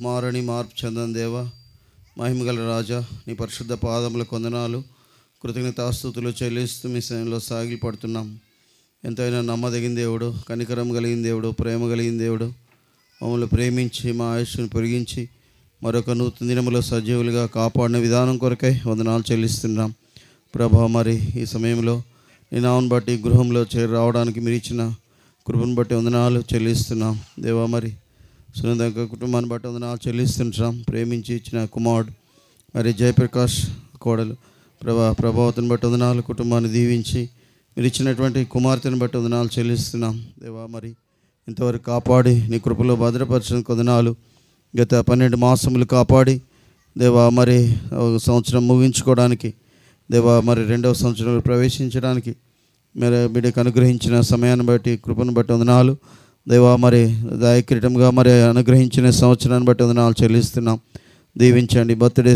మారని మార్పు చెందని దేవ, మహిమగల రాజా, నీ పరిశుద్ధ పాదముల కొందనాలు కృతజ్ఞతాస్తుతులు చెల్లిస్తూ మీ సమయంలో సాగిపడుతున్నాం. ఎంతైనా నమ్మదగిన దేవుడు, కనికరం కలిగిన దేవుడు, ప్రేమ కలిగిన దేవుడు, మమ్మల్ని ప్రేమించి మా ఆయుష్ను పెరిగించి మరొక నూతన దినములో సజీవులుగా కాపాడిన విధానం కొరకై వందనాలు చెల్లిస్తున్నాం. ప్రభా, మరి ఈ సమయంలో నీ నామను బట్టి గృహంలో చేరి రావడానికి మీరు ఇచ్చిన కృపను బట్టి వందనాలు చెల్లిస్తున్నాం. దేవా, మరి సునంద కుటుంబాన్ని బట్టి వందనాలు చెల్లిస్తుంటాం. ప్రేమించి ఇచ్చిన కుమారుడు మరి జయప్రకాష్ కోడలు ప్రభావతిని బట్టి వందనాలు, కుటుంబాన్ని దీవించి మీరు ఇచ్చినటువంటి కుమార్తెను బట్టి వందనాలు చెల్లిస్తున్నాం. దేవా, మరి ఇంతవరకు కాపాడి నీ కృపలో భద్రపరిచిన వందనాలు. గత 12 మాసములు కాపాడి దేవా, మరి సంవత్సరం ముగించుకోవడానికి, దేవా, మరి 2వ సంవత్సరంలో ప్రవేశించడానికి మరి బిడ్డకు అనుగ్రహించిన సమయాన్ని బట్టి కృపను బట్టి వందనాలు. దేవా, మరి దయకిరీటంగా మరి అనుగ్రహించిన సంవత్సరాన్ని బట్టి వందనాలు చెల్లిస్తున్నాం. దీవించండి. బర్త్డే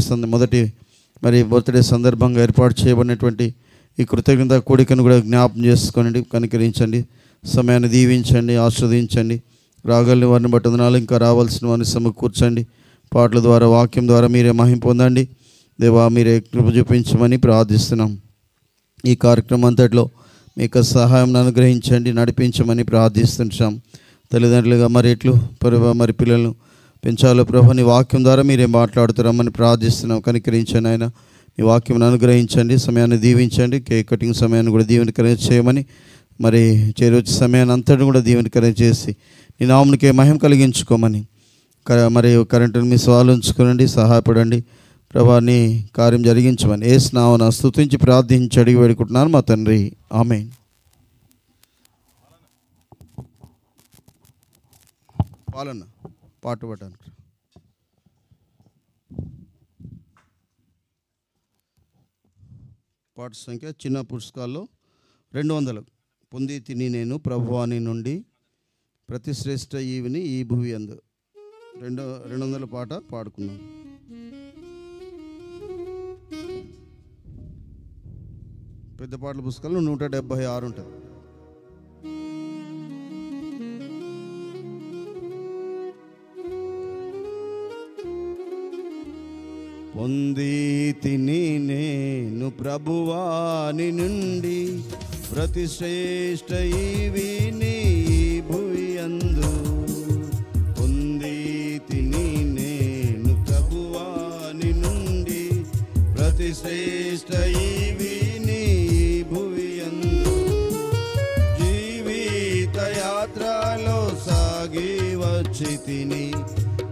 సందర్భంగా ఏర్పాటు చేయబడినటువంటి ఈ కృతజ్ఞత కూడికను కూడా జ్ఞాపం చేసుకోండి, కనికరించండి, సమయాన్ని దీవించండి, ఆస్వాదించండి. రాగలిని వారిని బట్టి వందనాలు. ఇంకా రావాల్సిన వారిని సమకూర్చండి. పాటల ద్వారా, వాక్యం ద్వారా మీరే మహిమ పొందండి. దేవా, మీరే కృప చూపించమని ప్రార్థిస్తున్నాం. ఈ కార్యక్రమం అంతట్లో మీకు సహాయం అనుగ్రహించండి, నడిపించమని ప్రార్థిస్తున్నాం. తల్లిదండ్రులుగా మరి మరి పిల్లలను పెంచాలో ప్రభు, నీ వాక్యం ద్వారా మీరే మాట్లాడుతున్నామని ప్రార్థిస్తున్నాం. కనికరించండి ఆయన, నీ వాక్యం అనుగ్రహించండి, సమయాన్ని దీవించండి. కేక్ కటింగ్ సమయాన్ని కూడా దీవెనకరం చేయమని, మరి చేరొచ్చే సమయాన్ని అంతటిని కూడా దీవెనకరం చేసి నీ నామమునికే మహిమ కలిగించుకోమని, మరి కరెంటును మీ సవాలు ఉంచుకోనండి, సహాయపడండి ప్రభా, నీ కార్యం జరిగించమని యేసు నామమున స్తుతించి ప్రార్థించి అడిగి వేడుకుంటున్నాను మా తండ్రి, ఆమేన్. పాలన పాట పడడానికి పాట సంఖ్య చిన్న పుస్తకాల్లో 200 పొంది తిని నేను ప్రభువాని నుండి ప్రతి శ్రేష్ఠ ఈవిని ఈ భూమి అందు 200 పాట పాడుకున్నాం. పెద్ద పాటల పుస్తకాలు 176 ఉంటుంది. పొంది తిని నేను ప్రభువాని నుండి ప్రతి శ్రేష్ఠ ఈవిని భూమి అందు. పొంది తిని నేను ప్రభువాని నుండి ప్రతి శ్రేష్ఠ ఈవిని భూమి అందు. జీవిత యాత్రలో సాగి వచ్చి తిని,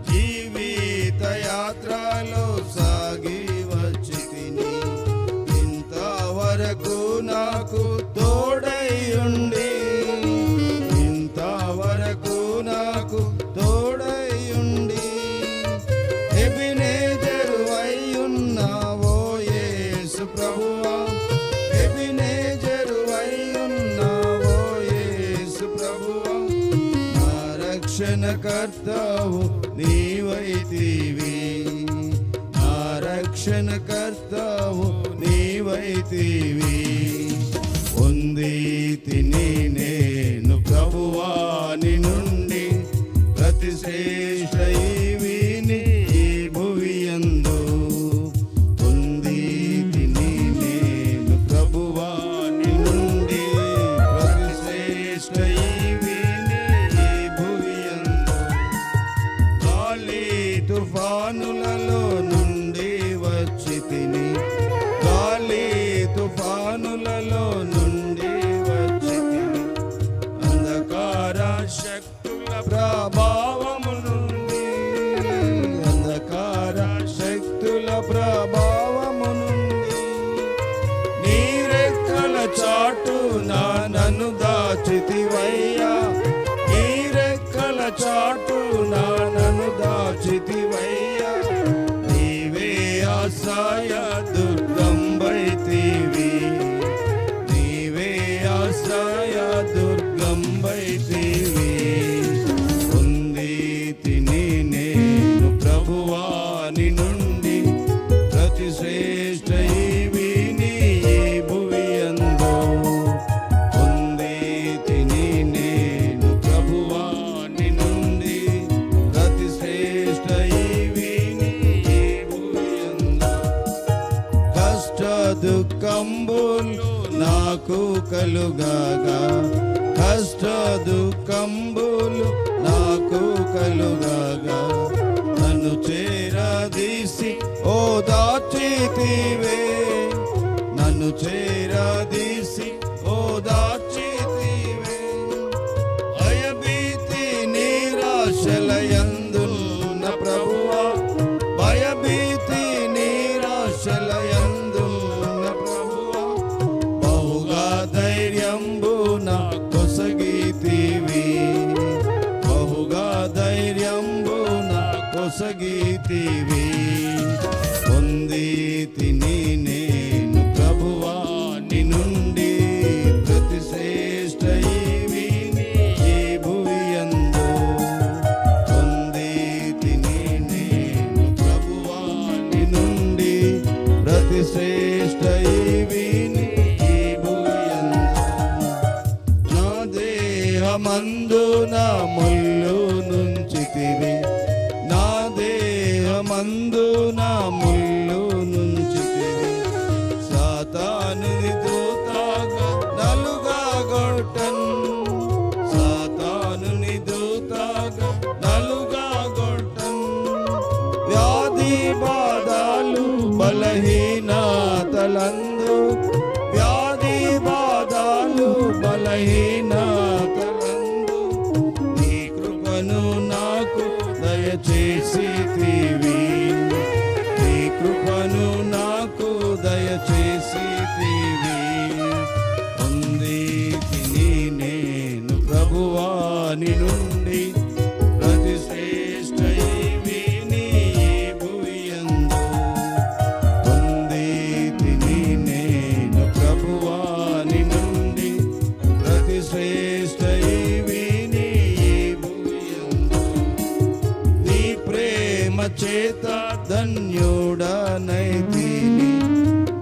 జీవిత యాత్రలో సాగి వచ్చి తిని, ఇంతవరకు నాకు తోడై ఉండి, ఇంతవరకు నాకు తోడై ఉండి, ఎబినేజరు అయ్యున్నావో యేసు ప్రభువా, ఎబినేజరు అయ్యున్నావో యేసు ప్రభువా, నా రక్షణకర్తవు నీవైతివి, నా రక్షణకర్తవు నీవైతివి. పొంది తిని నేను ప్రభువాని నుండి ప్రతి శ్రేష్ఠ ఈవిని ఈ భూమి యందు. పొంది తిని నేను ప్రభువాని నుండి ప్రతి శ్రేష్ఠ ఈవిని ఈ భూమి యందు. గాలి తుఫానులలో నుండి వచ్చి తిని, గాలి తుఫానులలో నుండి వచ్చి తిని, అంధకార శక్తుల ప్రభావము నుండి, అంధకార శక్తుల ప్రభావము నుండి, నీ రెక్కల చాటున నన్ను దాచితివయ్యా, నీ రెక్కల చాటున నన్ను దాచితివయ్యా, నాకు కలుగాగా, కష్ట దుఃఖంబులు నాకు కలుగాగా, నన్ను చేరదీసి ఓ దాచితివే, నన్ను చేరదీసి ఓ దాచితివే. భయభీతి నిరాశలయందున్న ప్రభువా, భయభీతి నిరాశలయందున్న ప్రభువా, బహుగా ధైర్యంబున కొసగితివి, బహుగా ధైర్యంబున కొసగితివి. పొందితిని నేను ప్రభువా నీ నుండి ప్రతి శ్రేష్ఠ ఈవిని ఈ భువియందు. పొందితిని నేను ప్రభువా నీ నుండి ప్రతి శ్రేష్ఠ ఈవిని ఈ భువియందు. నా దేహమందున ముళ్ళు నుంచితివి, నా దేహమందున ముళ్ళు నుంచితివి. సాతానుని దూతగా నలుగా గొట్టన్, సాతానుని దూతగా నలుగా గొట్టన్. వ్యాధి బాధలు బలహీనతలందు, వ్యాధి బాధలు బలహీనతలందు నీ కృపను నాకు దయచేసితివి, నీ కృపను నాకు దయచేసితివి. పొందితిని నేను ప్రభువా నీ నుండి ప్రతి శ్రేష్ఠ ఈవిని ఈ భువియందు. పొందితిని నేను ప్రభువా నీ నుండి ప్రతి శ్రేష్ఠ ఈవిని ఈ భువియందు. నీ ప్రేమ చేత ధన్యుడనైతిని,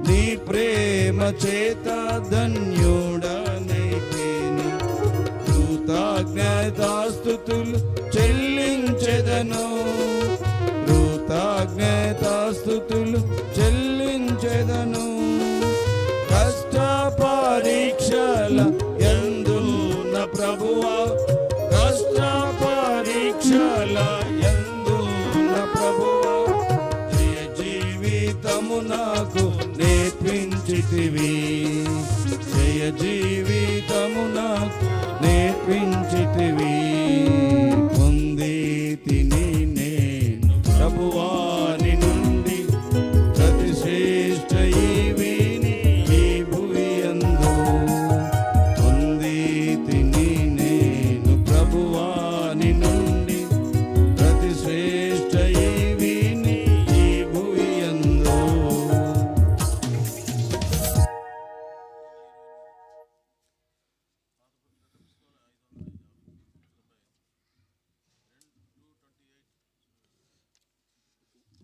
నీ ప్రేమ చేత ధన్యుడనైతిని. కృతజ్ఞతాస్తుతులు చెల్లించెదను, కృతజ్ఞతాస్తుతులు చెల్లించెదను. కష్ట పరీక్షల యందున్న ప్రభువా, కష్ట పరీక్షల యందున్న ప్రభువా, జయ జీవితము నాకు నేర్పించితివి, జయ జీవితము నాకు నేర్పించితివి. పొందితిని నేను ప్రభువా నీ నుండి ప్రతి శ్రేష్ఠ ఈవిని ఈ భువియందు. పొందితిని నేను ప్రభువా నీ నుండి ప్రతి శ్రేష్ఠ ఈవిని ఈ భువియందు.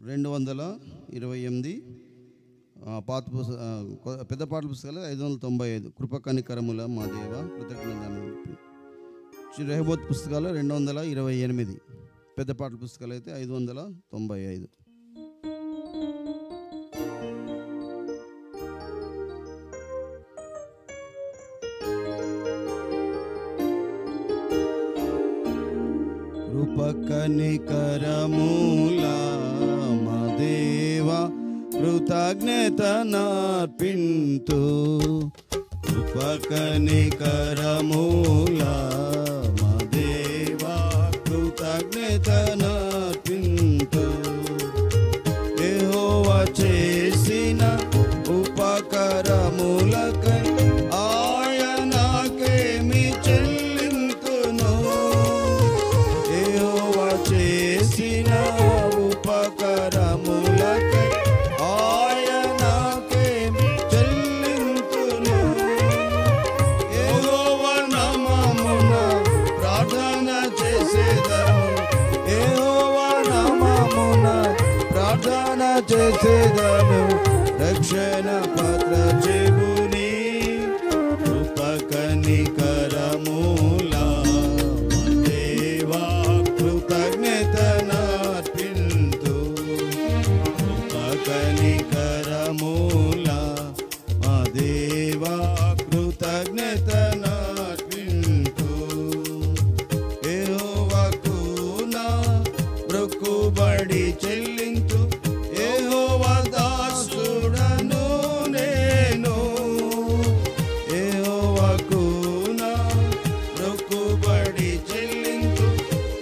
రెండు 228 పాత పెద్ద పాటల పుస్తకాలు 595 కృప కనికరముల మా దేవ కృతజ్ఞతలు. రెహోబోత్ పుస్తకాలు 228, పెద్ద పాటల పుస్తకాలు అయితే 595. కృప కనికరముల మా దేవా కృతజ్ఞతనర్పింతు, కృప కనికరముల మా దేవా కృతజ్ఞతనర్పింతు. యెహోవా చేసిన ఉపకారములకై ఆయనకేమి చెల్లింతును, యెహోవా చేసిన ఉపకారములకై ఆయనకేమి చెల్లింతును. యెహోవా నామమున ప్రార్థన చేసేదను, యెహోవా నామమున ప్రార్థన చేసేదను. రక్షణ పాత్ర చెబుని కృప కనికరముల మా దేవా కృతజ్ఞతనర్పింతు, కృప కనికరముల మా దేవా మొక్కుబడి చెల్లించు యెహోవా దాసుడను నేను. యెహోవాకు నా మొక్కుబడి చెల్లించు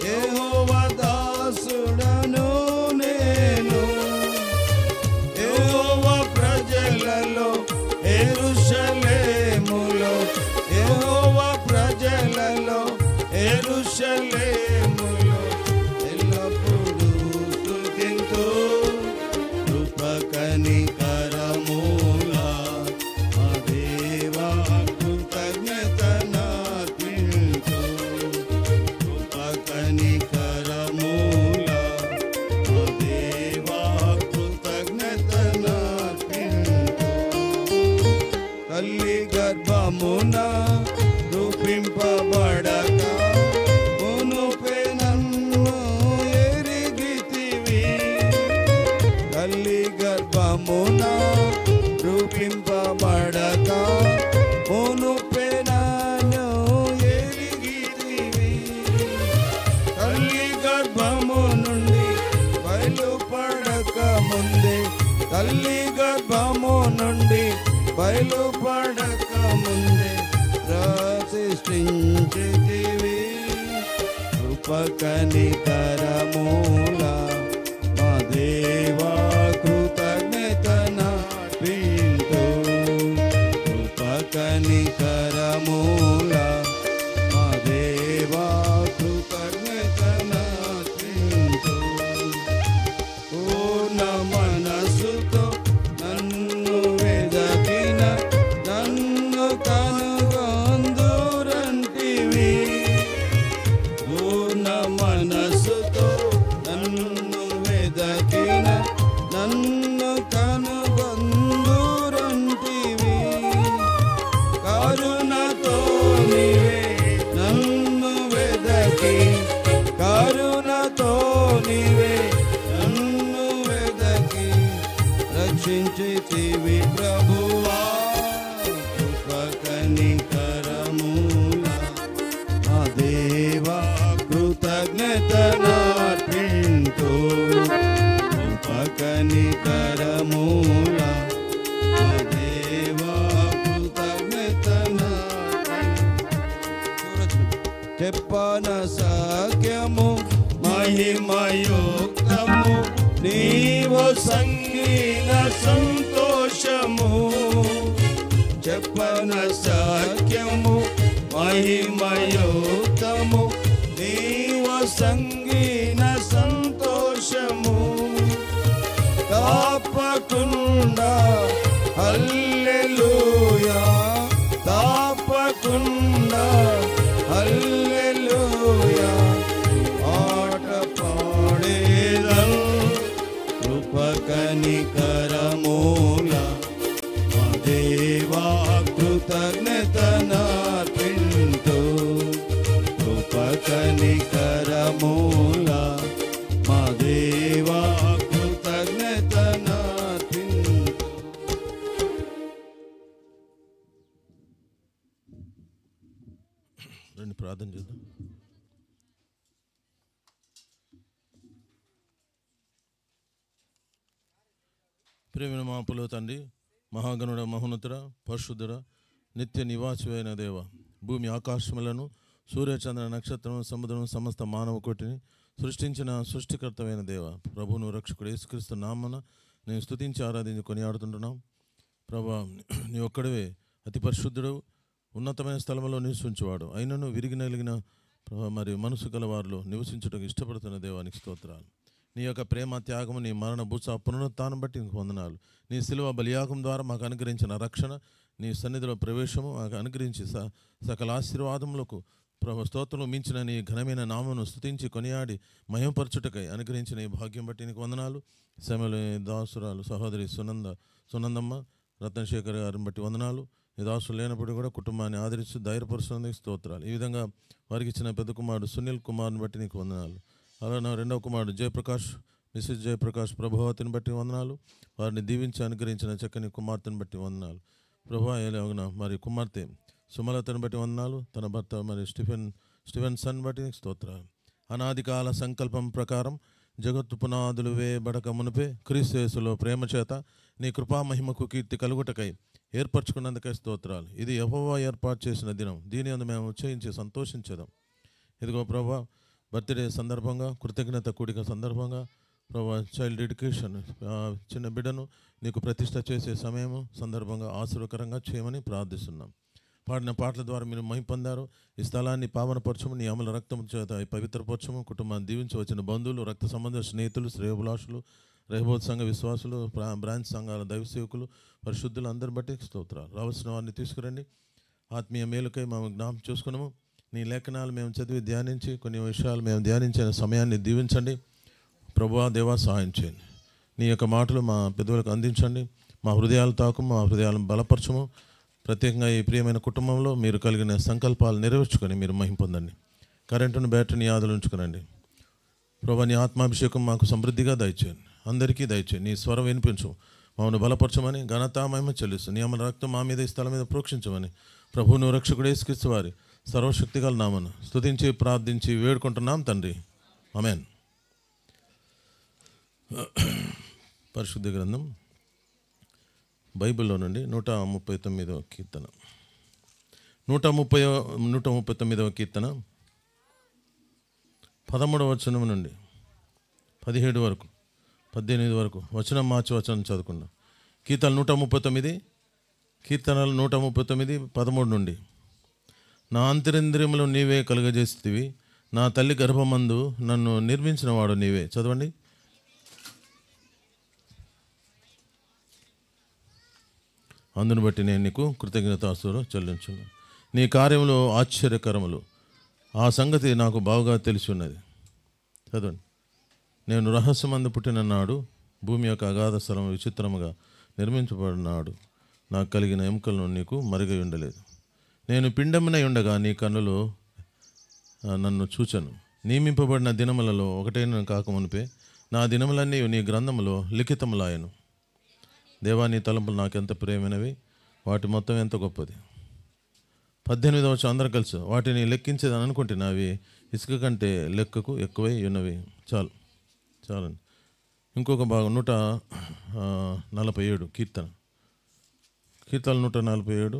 యెహోవా దాసుడను నేను. యెహోవా ప్రజలలో యెరూషలేములో, యెహోవా ప్రజలలో యెరూషలేములో ఎల్లప్పుడూ స్తుతింతు. కృప కనికరములా మా దేవా కృతజ్ఞతనర్పింతు. కృప కనికరములా మా దేవా కృతజ్ఞతనర్పింతు. తల్లి గర్భమున రూపింపబడక మునుపే నన్ను ఎరిగితివి. తల్లి గర్భమున రూపింపబడక మునుపే నన్ను ఎరిగితివి. తల్లి గర్భము నుండి బయలుపడక ముందే, తల్లి గర్భము నుండి బయలుపడక ముందే ప్రతిష్ఠించితివి. కృప కనికరములా మా దేవా కృతజ్ఞతనర్పింతు. కృప కనికరములా మా దేవా కృతజ్ఞతనర్పింతు. పూర్ణ మనసుతో నన్ను వెదకిన నన్ను కనుగొందురంటివి. పూర్ణ మనసుతో నన్ను వెదకిన నన్ను కనుగొందురంటివి. కరుణతో నీవే నన్ను వెదకి, కరుణతో నీవే నన్ను వెదకి రక్షించితివి ప్రభువా. కృప కనికరములా మా దేవా కృతజ్ఞతనర్పింతు. కృప కనికరములా మా దేవా కృతజ్ఞతనర్పింతు. చెప్పన సఖ్యము మహిమయుక్తము నీవు సంగీన సంతోషము. చెప్పన సఖ్యము మహిమయుక్తము నీవు సంగీన సంతోషము. తప్పకుండా హల్లెలూయా, తప్పకుండా హల్లెలూయా పాట పాడేదను. కృప కనికరములా మా దేవా కృతజ్ఞతనర్పింతు. కృప కనికరములా మా దేవా కృతజ్ఞతనర్పింతు. రండి ప్రార్థన చేద్దాం. ప్రేమ మా పులో తండ్రి, మహాగణుడ, మహోన్నతుడ, పరిశుద్ధుడ, నిత్య నివాసి దేవ, భూమి ఆకాశములను సూర్యచంద్ర నక్షత్రం సముద్రం సమస్త మానవ కోటిని సృష్టించిన సృష్టికర్తమైన దేవ, ప్రభువును రక్షకుడు యేసుక్రీస్తు నామమున నేను స్తుతించి ఆరాధించి కొనియాడుతుంటున్నాం. ప్రభా, నీ ఒక్కడివే అతి పరిశుద్ధుడు, ఉన్నతమైన స్థలంలో నివసించువాడు, అయినను విరిగి నలిగిన మరి మనసు గల వారిలో నివసించుటకు ఇష్టపడుతున్న దేవానికి స్తోత్రాలు. నీ యొక్క ప్రేమ త్యాగము, నీ మరణ భూస పునరుత్థానం బట్టి నీకు వందనాలు. నీ శిలువ బలియాగం ద్వారా మాకు అనుగ్రహించిన రక్షణ, నీ సన్నిధిలో ప్రవేశము మాకు అనుగ్రహించి సకల ఆశీర్వాదములకు ప్రభు స్తోత్రము మించిన నీ ఘనమైన నామను స్తుతించి కొనియాడి మహిమపరచుటకై అనుగ్రహించిన ఈ భాగ్యం బట్టి నీకు వందనాలు. సమయంలో దాసురాలు సహోదరి సునందమ్మ రత్నశేఖర్ గారిని బట్టి వందనాలు. ఈ దాసులు లేనప్పుడు కూడా కుటుంబాన్ని ఆదరిస్తూ ధైర్యపరుస్తున్నందుకు స్తోత్రాలు. ఈ విధంగా వారికి ఇచ్చిన పెద్ద కుమారుడు సునీల్ కుమార్ని బట్టి నీకు వందనాలు. అలా నా రెండవ కుమారుడు జయప్రకాష్, మిస్సెస్ జయప్రకాష్ ప్రభావతిని బట్టి వందనాలు. వారిని దీవించి అనుగ్రహించిన చక్కని కుమార్తెను బట్టి వందనాలు. ప్రభా ఎలాగన మరి కుమార్తె సుమలతను బట్టి వందనాలు. తన భర్త మరి స్టీఫెన్ సన్ బట్టి స్తోత్రాలు. అనాది కాల సంకల్పం ప్రకారం జగత్తు పునాదులు వేయబడక మునిపే క్రీస్తు యేసులో ప్రేమ చేత నీ కృపా మహిమకు కీర్తి కలుగుటకై ఏర్పరచుకున్నందుకై స్తోత్రాలు. ఇది యెహోవా ఏర్పాటు చేసిన దినం, దీని అందు మేము ఉచ్చరించి సంతోషించేదాం. ఇదిగో ప్రభా, బర్త్డే సందర్భంగా, కృతజ్ఞత కూడిక సందర్భంగా ప్రభా, చైల్డ్ ఎడ్యుకేషన్ చిన్న బిడ్డను నీకు ప్రతిష్ట చేసే సమయము సందర్భంగా ఆశీర్వకరంగా చేయమని ప్రార్థిస్తున్నాం. పాడిన పాటల ద్వారా మీరు మహిమ పొందారు. ఈ స్థలాన్ని పావనపరచము, నీ అమల రక్తం చేత పవిత్రపరచము. కుటుంబాన్ని దీవించి వచ్చిన బంధువులు, రక్త సంబంధ స్నేహితులు, శ్రేయోభిలాషులు, రెహబోత్ సంఘ విశ్వాసులు, బ్రాంచ్ సంఘాల దైవసేవకులు, పరిశుద్ధులు అందరిని బట్టి స్తోత్రాలు. రావాల్సిన వారిని తీసుకురండి. ఆత్మీయ మేలుకై మేము జ్ఞాపకం చేసుకున్నాము. నీ లేఖనాలు మేము చదివి ధ్యానించి కొన్ని విషయాలు మేము ధ్యానించిన సమయాన్ని దీవించండి. ప్రభువా దేవా, సహాయం చేయండి. నీ యొక్క మాటలు మా పెద్దలకు అందించండి. మా హృదయాలు తాకు, మా హృదయాలను బలపరచము. ప్రత్యేకంగా ఈ ప్రియమైన కుటుంబంలో మీరు కలిగిన సంకల్పాలు నెరవేర్చుకొని మీరు మహిమ పొందండి. కరెంటును, బ్యాటరీని ఆదులు ఉంచుకునండి. ప్రభువా, నీ ఆత్మాభిషేకం మాకు సమృద్ధిగా దయచేయండి. అందరికీ దయచేయండి. నీ స్వరం వినిపించు, మమ్మల్ని బలపరచమని ఘనత మహిమ చెల్లిస్తూ నీ అమల రక్తం మా మీద, ఈ స్థలం మీద ప్రోక్షించమని ప్రభువును రక్షకుడు యేసుక్రీస్తు వారి సర్వశక్తిగల నామమున స్తుతించి ప్రార్థించి వేడుకుంటున్నాం తండ్రి. ఆమేన్. పరిశుద్ధ గ్రంథం బైబిల్లో నుండి 139వ కీర్తన, 139వ కీర్తన 13వ వచనం నుండి 17 వరకు, 18 వరకు వచనం మార్చి వచనం చదువుకుందాం. కీర్తనలు 139, కీర్తనలు 139, 13 నుండి. నా అంతరింద్రియములు నీవే కలుగజేస్తేవి, నా తల్లి గర్భమందు నన్ను నిర్మించిన వాడు నీవే. చదవండి. అందును బట్టి నేను నీకు కృతజ్ఞతాస్తులు చెల్లించున్నాను. నీ కార్యములు ఆశ్చర్యకరములు, ఆ సంగతి నాకు బాగా తెలిసి ఉన్నది. చదవండి. నేను రహస్యమందు పుట్టిన నాడు, భూమి యొక్క అగాధ స్థలం విచిత్రముగా నిర్మించబడినాడు, నాకు కలిగిన ఎముకలను నీకు మరుగై ఉండలేదు. నేను పిండమునై ఉండగా నీ కన్నులు నన్ను చూచెను. నియమింపబడిన దినములలో ఒకటైన కాకమునిపే నా దినములన్నీ నీ గ్రంథములో లిఖితములాయను. దేవా, నీ తలంపులు నాకెంత ప్రియమైనవి, వాటి మొత్తం ఎంత గొప్పది. 18వ వచనం అందరూ కలిసి వాటిని లెక్కించేదని అనుకుంటున్నా, అవి ఇసుక కంటే లెక్కకు ఎక్కువై ఉన్నవి. చాలండి. ఇంకొక భాగం 147 కీర్తన, కీర్తనలు 147,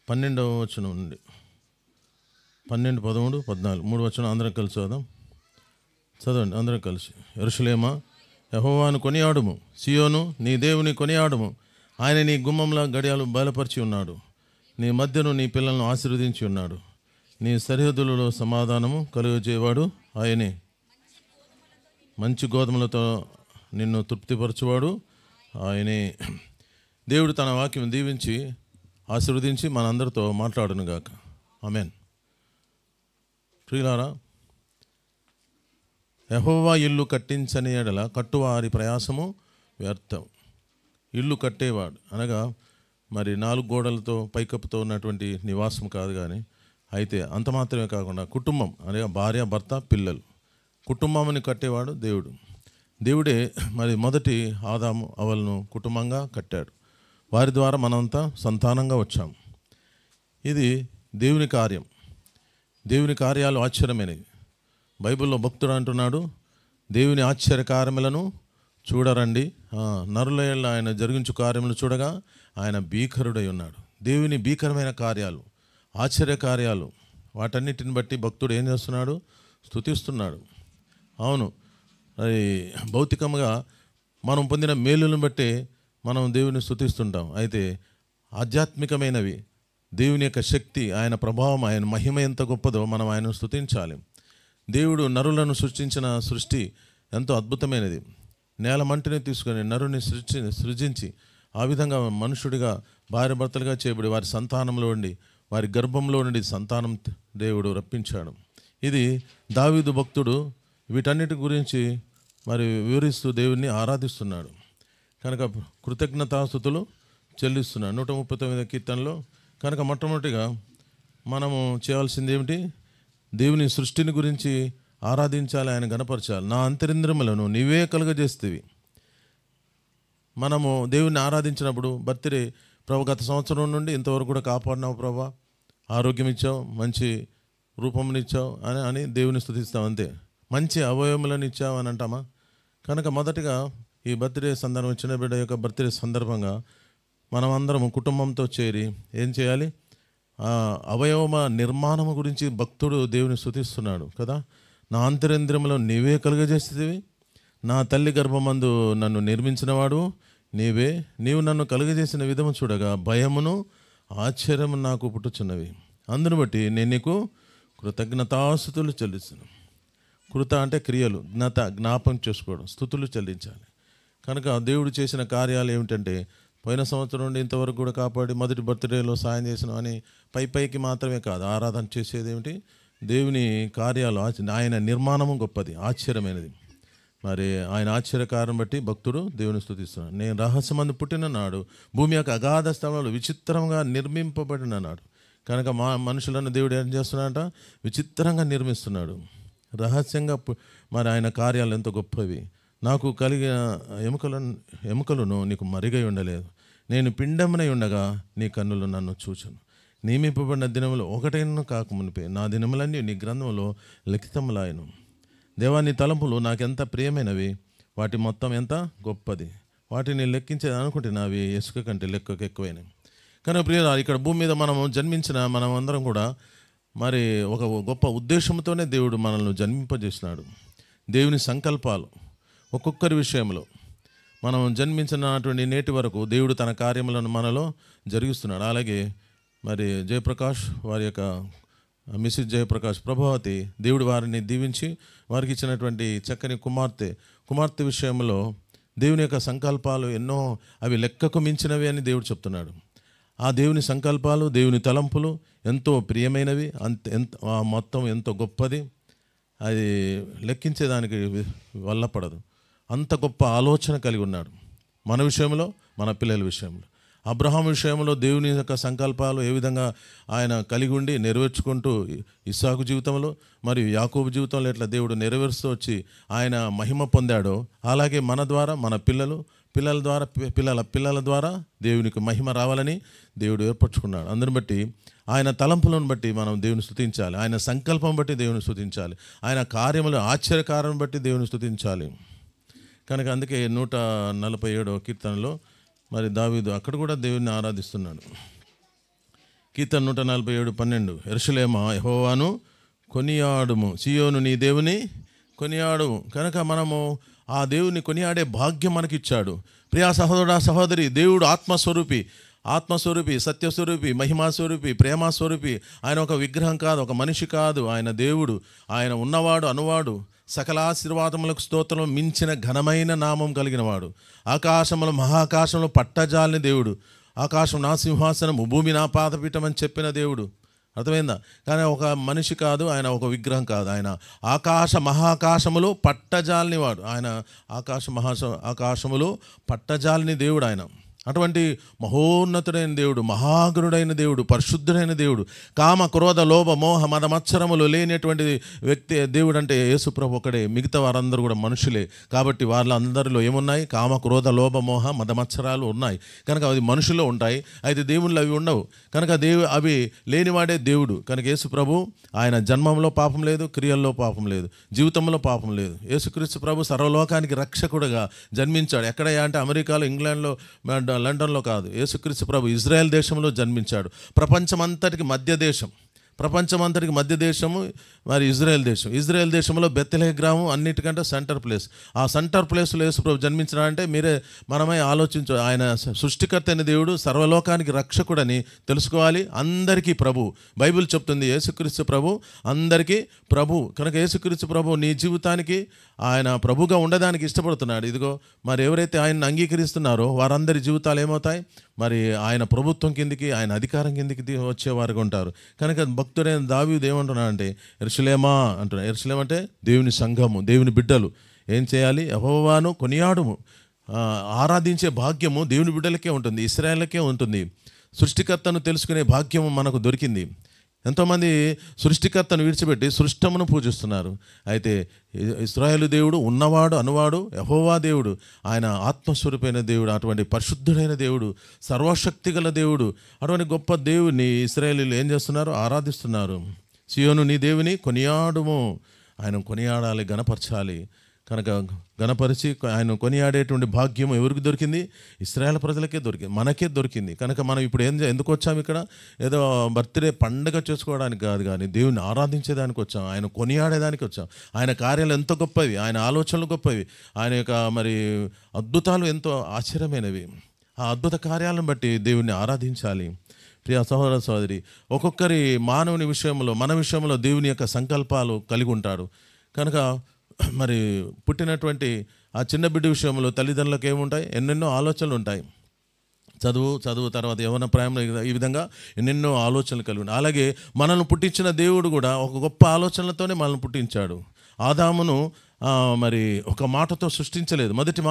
12వ వచనం నుండి 12, 13, 14 3 వచనం అందరం కలిసి చదువుదాం. చదవండి అందరం కలిసి. యెరూషలేమా, యెహోవాను కొనియాడుము, సియోను నీ దేవుని కొనియాడుము. ఆయన నీ గుమ్మంలో గడియాలు బయలుపరిచి ఉన్నాడు, నీ మధ్యను నీ పిల్లలను ఆశీర్వదించి ఉన్నాడు. నీ సరిహద్దులలో సమాధానము కలుగజేవాడు ఆయనే. మంచి గోధుమలతో నిన్ను తృప్తిపరచువాడు ఆయనే. దేవుడు తన వాక్యం దీవించి ఆశీర్వదించి మనందరితో మాట్లాడునుగాక. ఆమేన్. ప్రియులారా, యెహోవా ఇల్లు కట్టించని ఎడల కట్టువారి ప్రయాసము వ్యర్థం. ఇల్లు కట్టేవాడు అనగా మరి 4 గోడలతో పైకప్పుతో ఉన్నటువంటి నివాసం కాదు, కానీ అయితే అంత మాత్రమే కాకుండా కుటుంబం అనగా భార్య, భర్త, పిల్లలు, కుటుంబాన్ని కట్టేవాడు దేవుడు. దేవుడే మరి మొదటి ఆదాము అవలను కుటుంబంగా కట్టాడు. వారి ద్వారా మనంతా సంతానంగా వచ్చాం. ఇది దేవుని కార్యం. దేవుని కార్యాలు ఆశ్చర్యమైనవి. బైబిల్లో భక్తుడు అంటున్నాడు, దేవుని ఆశ్చర్య కార్యములను చూడరండి, నరుల యేళ్ళ ఆయన జరిగించు కార్యములు చూడగా ఆయన భీకరుడై ఉన్నాడు. దేవుని భీకరమైన కార్యాలు, ఆశ్చర్య కార్యాలు, వాటన్నిటిని బట్టి భక్తుడు ఏం చేస్తున్నాడు? స్తుతిస్తున్నాడు. అవును, అది భౌతికంగా మనం పొందిన మేలులను బట్టి మనం దేవుని స్తుతిస్తుంటాం. అయితే ఆధ్యాత్మికమైనవి, దేవుని యొక్క శక్తి, ఆయన ప్రభావం, ఆయన మహిమ ఎంత గొప్పదో మనం ఆయనను స్తుతించాలి. దేవుడు నరులను సృష్టించిన సృష్టి ఎంతో అద్భుతమైనది. నేల మంటిని తీసుకొని నరుని సృజించి ఆ విధంగా మనుషుడిగా భార్య భర్తలుగా చేయబడి వారి సంతానంలో ఉండి వారి గర్భంలో నుండి సంతానం దేవుడు రప్పించాడు. ఇది దావీదు భక్తుడు వీటన్నిటి గురించి మరి వివరిస్తూ దేవుణ్ణి ఆరాధిస్తున్నాడు. కనుక కృతజ్ఞతాస్తుతులు చెల్లిస్తున్నాడు 139 కీర్తనలో. కనుక మొట్టమొదటిగా మనము చేయాల్సింది ఏమిటి? దేవుని సృష్టిని గురించి ఆరాధించాలి, ఆయన గణపరచాలి. నా అంతరింద్రియములను నీవే కలుగజేస్తేవి. మనము దేవుని ఆరాధించినప్పుడు బర్త్డే ప్రభు గత సంవత్సరం నుండి ఇంతవరకు కూడా కాపాడినావు ప్రభా, ఆరోగ్యం ఇచ్చావు, మంచి రూపంనిచ్చావు అని దేవుని స్తుతిస్తాం అంతే. మంచి అవయవములను ఇచ్చావు అని అంటామా? కనుక మొదటిగా ఈ బర్త్డే సందర్భం, చిన్న బిడ్డ యొక్క బర్త్డే సందర్భంగా మనం అందరం కుటుంబంతో చేరి ఏం చేయాలి? అవయవ నిర్మాణము గురించి భక్తుడు దేవుని స్తుతిస్తున్నాడు కదా. నా అంతరింద్రియములో నీవే కలుగజేసేవి, నా తల్లి గర్భమందు నన్ను నిర్మించినవాడు నీవే, నీవు నన్ను కలుగజేసిన విధము చూడగా భయమును ఆశ్చర్యము నాకు పుట్టుచున్నవి. అందును బట్టి నేను నీకు కృతజ్ఞతాస్తుతులు చెల్లిస్తున్నాను. కృత అంటే క్రియలు, జ్ఞాపకం చేసుకోవడం, స్తుతులు చెల్లించాలి. కనుక దేవుడు చేసిన కార్యాలు ఏమిటంటే, పోయిన సంవత్సరం నుండి ఇంతవరకు కూడా కాపాడి మొదటి బర్త్డేలో సాయం చేసిన అని పైకి మాత్రమే కాదు, ఆరాధన చేసేది ఏమిటి? దేవుని కార్యాలు, ఆయన నిర్మాణము గొప్పది, ఆశ్చర్యమైనది. మరి ఆయన ఆశ్చర్యకారం బట్టి భక్తుడు దేవుని స్తుతిస్తున్నాడు. నేను రహస్యమందు పుట్టిన నాడు భూమి యొక్క అగాధ స్థలంలో విచిత్రంగా నిర్మింపబడిన నాడు. కనుక మనుషులను దేవుడు ఏం చేస్తున్నాడంట? విచిత్రంగా నిర్మిస్తున్నాడు, రహస్యంగా. మరి ఆయన కార్యాలు ఎంతో గొప్పవి. నాకు కలిగిన ఎముకలను నీకు మరిగై ఉండలేదు, నేను పిండమునై ఉండగా నీ కన్నులు నన్ను చూచను. నియమింపబడిన దినములు ఒకటైనా కాకమునిపే నా దినములన్నీ నీ గ్రంథంలో లిఖితములాయను. దేవా, నీ తలంపులు నాకెంత ప్రియమైనవి, వాటి మొత్తం ఎంత గొప్పది. వాటిని లెక్కించేది అనుకుంటున్నావి ఇసుక కంటే లెక్కకు ఎక్కువైనవి. కానీ ప్రియులారా, ఇక్కడ భూమి మీద మనము జన్మించిన మనం అందరం కూడా మరి ఒక గొప్ప ఉద్దేశంతోనే దేవుడు మనల్ని జన్మింపజేసినాడు. దేవుని సంకల్పాలు ఒక్కొక్కరి విషయంలో మనం జన్మించినటువంటి నేటి వరకు దేవుడు తన కార్యములను మనలో జరిగిస్తున్నాడు. అలాగే మరి జయప్రకాష్ వారి యొక్క మిస్సెస్ జయప్రకాష్ ప్రభావతి, దేవుడు వారిని దీవించి వారికి ఇచ్చినటువంటి చక్కని కుమార్తె విషయంలో దేవుని యొక్క సంకల్పాలు ఎన్నో, అవి లెక్కకు మించినవి అని దేవుడు చెప్తున్నాడు. ఆ దేవుని సంకల్పాలు, దేవుని తలంపులు ఎంతో ప్రియమైనవి, మొత్తం ఎంతో గొప్పది, అది లెక్కించేదానికి వల్లపడదు. అంత గొప్ప ఆలోచన కలిగి ఉన్నాడు మన విషయంలో, మన పిల్లల విషయంలో. అబ్రహాం విషయంలో దేవుని యొక్క సంకల్పాలు ఏ విధంగా ఆయన కలిగి ఉండి నెరవేర్చుకుంటూ ఇస్సాకు జీవితంలో మరియు యాకోబు జీవితంలో ఎట్లా దేవుడు నెరవేరుస్తూ వచ్చి ఆయన మహిమ పొందాడో, అలాగే మన ద్వారా, మన పిల్లల ద్వారా, పిల్లల ద్వారా దేవునికి మహిమ రావాలని దేవుడు ఏర్పరచుకున్నాడు. అందుని బట్టి ఆయన తలంపులను బట్టి మనం దేవుని స్తుతించాలి, ఆయన సంకల్పం బట్టి దేవుని స్తుతించాలి, ఆయన కార్యములు ఆశ్చర్యకారం బట్టి దేవుని స్తుతించాలి. కనుక అందుకే 147వ కీర్తనలో మరి దావీదు అక్కడ కూడా దేవుని ఆరాధిస్తున్నాడు. కీర్తన 147:12 యెరూషలేమా యెహోవాను కొనియాడుము, సియోను నీ దేవుని కొనియాడుము. కనుక మనము ఆ దేవుని కొనియాడే భాగ్యం మనకిచ్చాడు. ప్రియా సహోదరుడా సహోదరి, దేవుడు ఆత్మస్వరూపి, సత్యస్వరూపి, మహిమాస్వరూపి, ప్రేమస్వరూపి. ఆయన ఒక విగ్రహం కాదు, ఒక మనిషి కాదు, ఆయన దేవుడు. ఆయన ఉన్నవాడు, అనువాడు, సకల ఆశీర్వాదములకు స్తోత్రం మించిన ఘనమైన నామం కలిగిన వాడు. ఆకాశములు మహాకాశంలో పట్టజాలని దేవుడు. ఆకాశం నా సింహాసనము, భూమి నా పాదపీఠం అని చెప్పిన దేవుడు. అర్థమైందా? కానీ ఒక మనిషి కాదు, ఆయన ఒక విగ్రహం కాదు. ఆయన మహాకాశములు పట్టజాలని వాడు. ఆయన ఆకాశములు పట్టజాలని దేవుడు. ఆయన అటువంటి మహోన్నతుడైన దేవుడు, మహాగణుడైన దేవుడు, పరిశుద్ధుడైన దేవుడు. కామ క్రోధ లోభ మోహ మద మత్సరములు లేనటువంటి వ్యక్తి దేవుడు అంటే యేసుప్రభు ఒకడే. మిగతా వారందరూ కూడా మనుషులే. కాబట్టి వాళ్ళందరిలో ఏమున్నాయి? కామ క్రోధ లోభ మోహ మద మత్సరాలు ఉన్నాయి. కనుక అది మనుషుల్లో ఉంటాయి, అయితే దేవుళ్ళు అవి ఉండవు. కనుక అవి లేనివాడే దేవుడు. కనుక యేసుప్రభు ఆయన జన్మంలో పాపం లేదు, క్రియల్లో పాపం లేదు, జీవితంలో పాపం లేదు. యేసుక్రీస్తు ప్రభు సర్వలోకానికి రక్షకుడుగా జన్మించాడు. ఎక్కడయ్యా అంటే అమెరికాలో, ఇంగ్లాండ్లో, లండన్లో కాదు. యేసుక్రీస్తు ప్రభు ఇజ్రాయెల్ దేశంలో జన్మించాడు. ప్రపంచమంతటికి మధ్య దేశము మరి ఇజ్రాయెల్ దేశంలో బెత్లెహేము గ్రామం అన్నిటికంటే సెంటర్ ప్లేస్. ఆ సెంటర్ ప్లేస్లో యేసుప్రభు జన్మించినాడంటే మనమే ఆలోచించు. ఆయన సృష్టికర్త అయిన దేవుడు, సర్వలోకానికి రక్షకుడని తెలుసుకోవాలి. అందరికీ ప్రభు. బైబిల్ చెప్తుంది యేసుక్రీస్తు ప్రభు అందరికీ ప్రభు. కనుక యేసుక్రీస్తు ప్రభు నీ జీవితానికి ఆయన ప్రభుగా ఉండడానికి ఇష్టపడుతున్నాడు. ఇదిగో మరి ఎవరైతే ఆయన్ని అంగీకరిస్తున్నారో వారందరి జీవితాలు ఏమవుతాయి? మరి ఆయన ప్రభుత్వం కిందికి, ఆయన అధికారం కిందికి వచ్చేవారుగా ఉంటారు. కనుక భక్తుడైన దావీదు ఏమంటున్నాడంటే యెరూషలేమా అంటున్నాడు. యెరూషలేం అంటే దేవుని సంఘము, దేవుని బిడ్డలు. ఏం చేయాలి? యెహోవాను కొనియాడుము. ఆరాధించే భాగ్యము దేవుని బిడ్డలకే ఉంటుంది, ఇశ్రాయేలుకే ఉంటుంది. సృష్టికర్తను తెలుసుకునే భాగ్యము మనకు దొరికింది. ఎంతోమంది సృష్టికర్తను విడిచిపెట్టి సృష్టమును పూజిస్తున్నారు. అయితే ఇశ్రాయేలు దేవుడు ఉన్నవాడు అనువాడు యెహోవా దేవుడు. ఆయన ఆత్మస్వరూపైన దేవుడు, అటువంటి పరిశుద్ధుడైన దేవుడు, సర్వశక్తి గల దేవుడు. అటువంటి గొప్ప దేవుని ఇశ్రాయేలీయులు ఏం చేస్తున్నారు? ఆరాధిస్తున్నారు. సియోను నీ దేవుని కొనియాడుము. ఆయన కొనియాడాలి, గణపరచాలి. కనుక గణపరిచి ఆయన కొనియాడేటువంటి భాగ్యం ఎవరికి దొరికింది? ఇశ్రాయేల్ ప్రజలకే దొరికింది, మనకే దొరికింది. కనుక మనం ఇప్పుడు ఎందుకు వచ్చాము? ఇక్కడ ఏదో బర్త్డే పండగ చేసుకోవడానికి కాదు, కానీ దేవుని ఆరాధించేదానికి వచ్చాం, ఆయన కొనియాడేదానికి వచ్చాం. ఆయన కార్యాలు ఎంతో గొప్పవి, ఆయన ఆలోచనలు గొప్పవి, ఆయన యొక్క మరి అద్భుతాలు ఎంతో ఆశ్చర్యమైనవి. ఆ అద్భుత కార్యాలను బట్టి దేవుణ్ణి ఆరాధించాలి. ప్రియ సహోదర సహోదరి, ఒక్కొక్కరి మానవుని విషయంలో, మన విషయంలో దేవుని యొక్క సంకల్పాలు కలిగి ఉంటాడు. కనుక మరి పుట్టినటువంటి ఆ చిన్న బిడ్డ విషయంలో తల్లిదండ్రులకు ఏముంటాయి? ఎన్నెన్నో ఆలోచనలు ఉంటాయి. చదువు తర్వాత యవ్వన ప్రాయంలో ఈ విధంగా ఎన్నెన్నో ఆలోచనలు కలిగి ఉంటాయి. అలాగే మనల్ని పుట్టించిన దేవుడు కూడా ఒక గొప్ప ఆలోచనలతోనే మనల్ని పుట్టించాడు. ఆదామును మరి ఒక మాటతో సృష్టించలేదు. మొదటి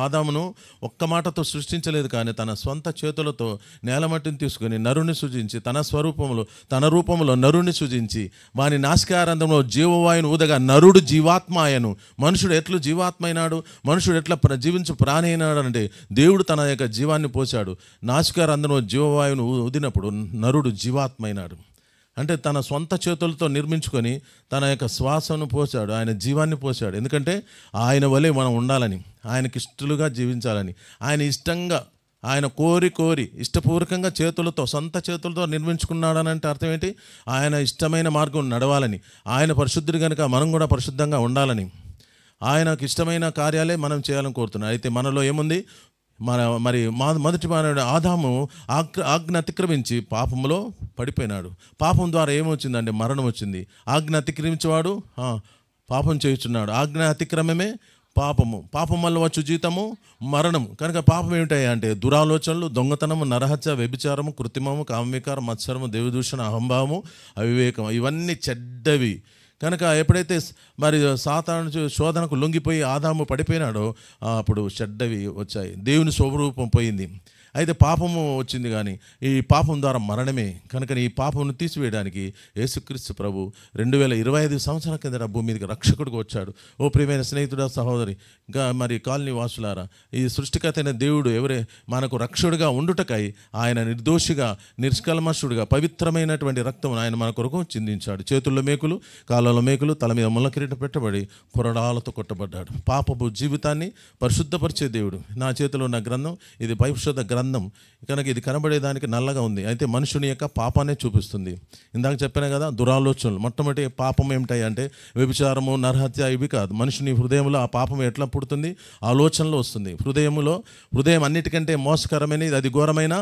ఆదామును ఒక్క మాటతో సృష్టించలేదు, కానీ తన స్వంత చేతులతో నేలమట్టిని తీసుకొని నరుని సృజించి తన స్వరూపంలో తన రూపంలో నరుని సృజించి వాని నాసికారంధంలో జీవవాయుని ఊదగా నరుడు జీవాత్మ అయ్యను. మనుషుడు ఎట్లు జీవాత్మ అయినాడు? మనుషుడు ఎట్లా జీవించు ప్రాణి అయినాడు అంటే దేవుడు తన యొక్క జీవాన్ని పోశాడు. నాసికారంధంలో జీవవాయుని ఊదినప్పుడు నరుడు జీవాత్మ అయినాడు. అంటే తన సొంత చేతులతో నిర్మించుకొని తన యొక్క శ్వాసను పోసాడు, ఆయన జీవాన్ని పోసాడు. ఎందుకంటే ఆయన వలె మనం ఉండాలని, ఆయనకి ఇష్టలుగా జీవించాలని, ఆయన ఇష్టంగా, ఆయన కోరి ఇష్టపూర్వకంగా సొంత చేతులతో నిర్మించుకున్నాడని అంటే అర్థం ఏంటి? ఆయన ఇష్టమైన మార్గం నడవాలని, ఆయన పరిశుద్ధుడు కనుక మనం కూడా పరిశుద్ధంగా ఉండాలని, ఆయనకు ఇష్టమైన కార్యాలే మనం చేయాలని కోరుతున్నాం. అయితే మనలో ఏముంది? మొదటి మానవుడు ఆదాము ఆజ్ఞ అతిక్రమించి పాపంలో పడిపోయినాడు. పాపం ద్వారా ఏమొచ్చిందంటే మరణం వచ్చింది. ఆజ్ఞ అతిక్రమించేవాడు పాపం చేయుచున్నాడు. ఆజ్ఞ అతిక్రమమే పాపము. పాపం వల్ల వచ్చు జీతము మరణం. కనుక పాపం ఏమిటాయి అంటే దురాలోచనలు, దొంగతనము, నరహత్య, వ్యభిచారము, కృత్రిమము, కామవికారం, మత్సరము, దేవదూషణ, అహంభావము, అవివేకం, ఇవన్నీ చెడ్డవి. కనుక ఎప్పుడైతే మరి సాతాను శోధనకు లొంగిపోయి ఆదాము పడిపోయినాడో అప్పుడు చెడ్డవి వచ్చాయి, దేవుని స్వరూపం పోయింది. అయితే పాపము వచ్చింది, కానీ ఈ పాపం ద్వారా మరణమే. కనుక ఈ పాపమును తీసివేయడానికి యేసుక్రీస్తు ప్రభు 2025 సంవత్సరాల కింద భూమి మీదకి రక్షకుడిగా వచ్చాడు. ఓ ప్రియమైన స్నేహితుడా, సహోదరి, ఇంకా మరి కాలనీ వాసులారా, ఈ సృష్టికర్త అయిన దేవుడు ఎవరే మనకు రక్షకుడిగా ఉండుటకై ఆయన నిర్దోషిగా, నిష్కల్మషుడిగా, పవిత్రమైనటువంటి రక్తం ఆయన మన కొరకు చిందించాడు. చేతుల్లో మేకులు, కాళ్ళలో మేకులు, తల మీద ముళ్ళ కిరీటం పెట్టబడి కొరడాలతో కొట్టబడ్డాడు. పాపపు జీవితాన్ని పరిశుద్ధపరిచే దేవుడు. నా చేతిలో ఉన్న గ్రంథం ఇది పరిశుద్ధ గ్రంథం. కనుక ఇది కనబడేదానికి నల్లగా ఉంది, అయితే మనుషుని యొక్క పాపాన్ని చూపిస్తుంది. ఇందాక చెప్పాను కదా, దురాలోచనలు. మొట్టమొదటి పాపం ఏమిటాయి అంటే వ్యభిచారము, నరహత్య, ఇవి కాదు. మనుషుని హృదయంలో ఆ పాపం ఎట్లా పుడుతుంది? ఆలోచనలో వస్తుంది. హృదయం అన్నిటికంటే మోసకరమైనది, అది ఘోరమైన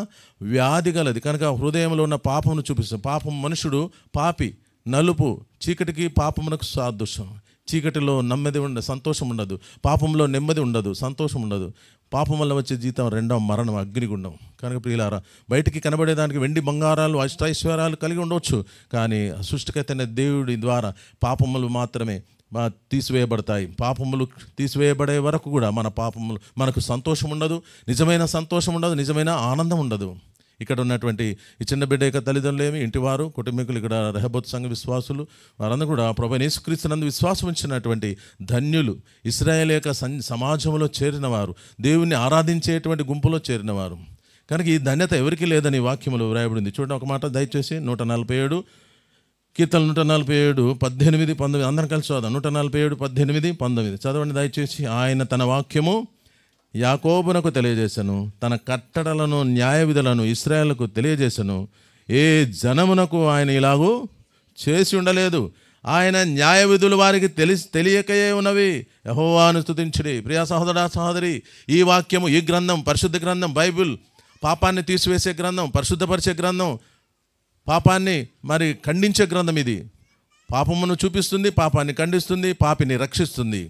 వ్యాధి గలది. కనుక హృదయంలో ఉన్న పాపమును చూపిస్తుంది. పాపం, మనుషుడు పాపి, నలుపు, చీకటికి పాపమునకు సాదృశ్యం. చీకటిలో నెమ్మది సంతోషం ఉండదు, పాపంలో నెమ్మది ఉండదు, సంతోషం ఉండదు. పాపం వల్ల వచ్చే జీతం రెండవ మరణం, అగ్నిగుండం. కనుక ప్రియులారా, బయటికి కనబడేదానికి వెండి బంగారాలు, అష్టైశ్వర్యాలు కలిగి ఉండవచ్చు, కానీ సృష్టికర్త దేవుడి ద్వారా పాపములు మాత్రమే తీసివేయబడతాయి. పాపములు తీసివేయబడే వరకు కూడా మనకు సంతోషం ఉండదు, నిజమైన సంతోషం ఉండదు, నిజమైన ఆనందం ఉండదు. ఇక్కడ ఉన్నటువంటి ఈ చిన్న బిడ్డ యొక్క తల్లిదండ్రులేమి, ఇంటివారు, కుటుంబీకులు, ఇక్కడ రెహబోత్ సంఘ విశ్వాసులు, వారందరూ కూడా ప్రభువైన యేసుక్రీస్తునందు విశ్వాసం ఉంచినటువంటి ధన్యులు, ఇశ్రాయేల్ యొక్క సమాజంలో చేరినవారు, దేవుణ్ణి ఆరాధించేటువంటి గుంపులో చేరినవారు. కనుక ఈ ధన్యత ఎవరికి లేదని వాక్యములో వ్రాయబడింది. చూడండి ఒక మాట దయచేసి, 147 కీర్తన 147, 18, 19 అందరం కలిసి చదువుదాం. 147, 18, 19 చదవండి దయచేసి. ఆయన తన వాక్యము యాకోబునకు తెలియజేసను, తన కట్టడలను, న్యాయ విధులను ఇశ్రాయేలుకు తెలియజేసను. ఏ జనమునకు ఆయన ఇలాగూ చేసి ఉండలేదు. ఆయన న్యాయ విధులు వారికి తెలియకయే ఉన్నవి. యెహోవాను స్తుతించుడి. ప్రియ సహోదరా, సహోదరి, ఈ వాక్యము, ఈ గ్రంథం, పరిశుద్ధ గ్రంథం, బైబిల్, పాపాన్ని తీసివేసే గ్రంథం, పరిశుద్ధపరిచే గ్రంథం, పాపాన్ని మరి ఖండించే గ్రంథం. ఇది పాపమును చూపిస్తుంది, పాపాన్ని ఖండిస్తుంది, పాపిని రక్షిస్తుంది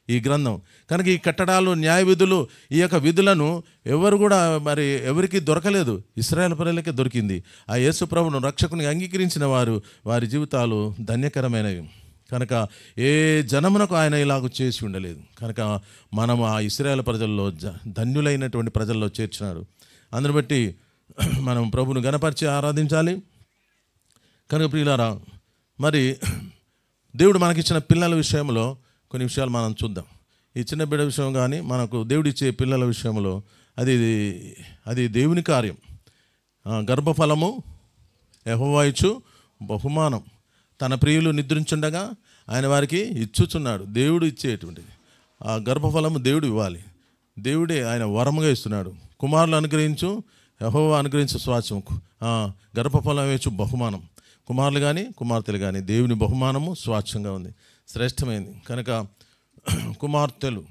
ఈ గ్రంథం. కనుక ఈ కట్టడాలు, న్యాయ విధులు, ఈ యొక్క విధులను ఎవరు కూడా మరి ఎవరికి దొరకలేదు, ఇశ్రాయేలు ప్రజలకే దొరికింది. ఆ యేసు ప్రభువును రక్షకుని అంగీకరించిన వారి జీవితాలు ధన్యకరమైనవి. కనుక ఏ జనమునకు ఆయన ఇలాగ చేసి ఉండలేదు. కనుక మనం ఆ ఇశ్రాయేలు ప్రజల్లో ధన్యులైనటువంటి ప్రజల్లో చేర్చినాడు. అందుని బట్టి మనం ప్రభువును గణపరిచి ఆరాధించాలి. కనుక ప్రియులారా, మరి దేవుడు మనకిచ్చిన పిల్లల విషయంలో కొన్ని విషయాలు మనం చూద్దాం. ఈ చిన్న బిడ్డ విషయం కానీ మనకు దేవుడిచ్చే పిల్లల విషయంలో అది దేవుని కార్యం. గర్భఫలము యెహోవా ఇచ్చు బహుమానం, తన ప్రియులు నిద్రించుండగా ఆయన వారికి ఇచ్చుచున్నాడు. దేవుడు ఇచ్చేటువంటిది ఆ గర్భఫలము దేవుడు ఇవ్వాలి. దేవుడే ఆయన వరముగా ఇస్తున్నాడు. కుమారులు అనుగ్రహించు యెహోవా అనుగ్రహించు స్వాస్థ్యం, గర్భఫలం ఇచ్చు బహుమానం. కుమారులు కానీ కుమార్తెలు కానీ దేవుని బహుమానము స్వాస్థ్యంగా ఉంది, శ్రేష్టమైంది. కనుక కుమార్తెలు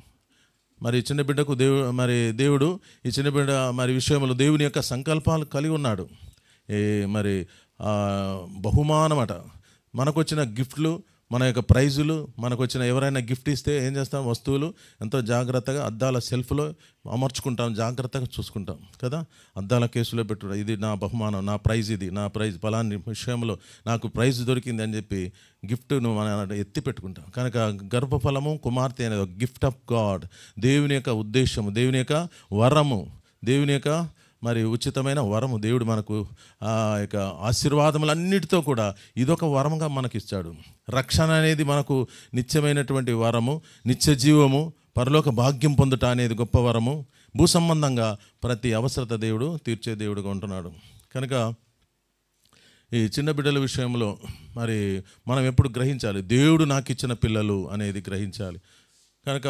మరి చిన్న బిడ్డకు దేవుడు ఈ చిన్న బిడ్డ మరి విషయంలో దేవుని యొక్క సంకల్పాలు కలిగి ఉన్నాడు. మరి బహుమానమట, మనకు వచ్చిన గిఫ్ట్లు, మన యొక్క ప్రైజులు, మనకు వచ్చిన ఎవరైనా గిఫ్ట్ ఇస్తే ఏం చేస్తాం, వస్తువులు ఎంతో జాగ్రత్తగా అద్దాల సెల్ఫ్లో అమర్చుకుంటాం, జాగ్రత్తగా చూసుకుంటాం కదా. అద్దాల కేసులో పెట్టుకుంటాం, ఇది నా బహుమానం, నా ప్రైజ్, ఇది నా ప్రైజ్, ఫలాని విషయంలో నాకు ప్రైజ్ దొరికింది అని చెప్పి గిఫ్ట్ను మనం ఎత్తి పెట్టుకుంటాం. కనుక గర్భఫలము కుమార్తె అనేది గిఫ్ట్ ఆఫ్ గాడ్, దేవుని యొక్క ఉద్దేశము, దేవుని యొక్క వరము, దేవుని యొక్క మరి ఉచితమైన వరము. దేవుడు మనకు ఆ యొక్క ఆశీర్వాదములన్నిటితో కూడా ఇదొక వరముగా మనకి ఇచ్చాడు. రక్షణ అనేది మనకు నిత్యమైనటువంటి వరము, నిత్య జీవము, పరలోక భాగ్యం పొందుట అనేది గొప్ప వరము. భూ సంబంధంగా ప్రతి అవసరత దేవుడు తీర్చే దేవుడుగా ఉంటున్నాడు. కనుక ఈ చిన్న బిడ్డల విషయంలో మరి మనం ఎప్పుడు గ్రహించాలి, దేవుడు నాకు ఇచ్చిన పిల్లలు అనేది గ్రహించాలి. కనుక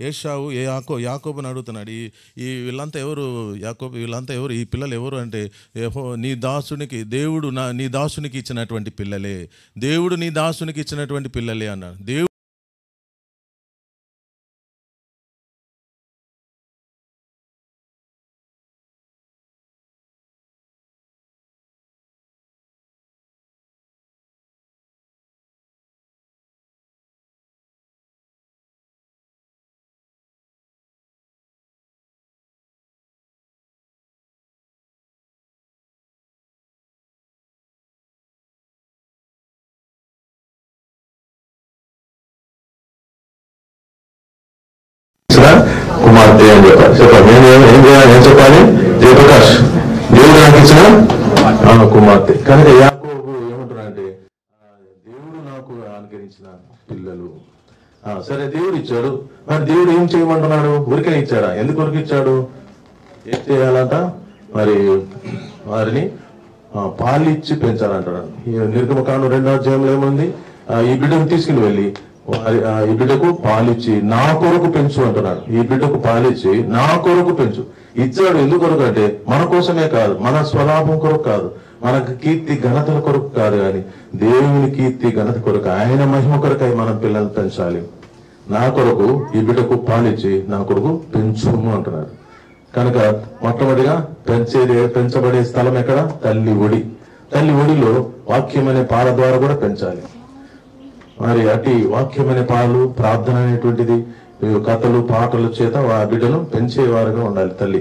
ఏశావు యాకోబుని అడుగుతున్నాడు, ఈ వీళ్ళంతా ఎవరు యాకోబు, వీళ్ళంతా ఎవరు, ఈ పిల్లలు ఎవరు అంటే నీ దాసునికి దేవుడు నీ దాసునికి ఇచ్చినటువంటి పిల్లలే, దేవుడు నీ దాసునికి ఇచ్చినటువంటి పిల్లలే అన్నాడు. దేవుడు కుమార్తె అని చెప్పాలి. నేను ఏం చెప్పాలి, జయప్రకాష్, దేవుడు నాకు ఇచ్చిన కుమార్తె. కనుక యాకోబు ఏమంటున్నాడంటే దేవుడు నాకు అనుగ్రహించిన పిల్లలు. సరే, దేవుడు ఇచ్చాడు, మరి దేవుడు ఏం చేయమంటున్నాడు? ఊరికే ఇచ్చాడా? ఎందుకు ఊరికి ఇచ్చాడు? ఏం చేయాలంట? మరి వారిని పాలిచ్చి పెంచాలంటాడు. నిర్గమకాండం 2వ అధ్యాయంలో ఏముంది? ఈ బిడ్డను తీసుకుని వెళ్ళి ఈ బిడ్డకు పాలిచ్చి నా కొరకు పెంచు అంటున్నాడు. ఈ బిడ్డకు పాలిచ్చి నా కొరకు పెంచు. ఇచ్చాడు ఎందుకొరకు అంటే మన కోసమే కాదు, మన స్వలాభం కొరకు కాదు, మనకు కీర్తి ఘనతల కొరకు కాదు, కానీ దేవుని కీర్తి ఘనత కొరకు, ఆయన మహిమ కొరకై మనం పిల్లల్ని పెంచాలి. నా కొరకు ఈ బిడ్డకు పాలిచ్చి నా కొరకు పెంచుము అంటున్నాడు. కనుక మొట్టమొదటిగా పెంచబడే స్థలం ఎక్కడ? తల్లి ఒడి. తల్లి ఒడిలో వాక్యం అనే పాల ద్వారా కూడా పెంచాలి. మరి అటు వాక్యమైన పాలు, ప్రార్థన అనేటువంటిది, కథలు పాటల చేత ఆ బిడ్డను పెంచేవారుగా ఉండాలి తల్లి.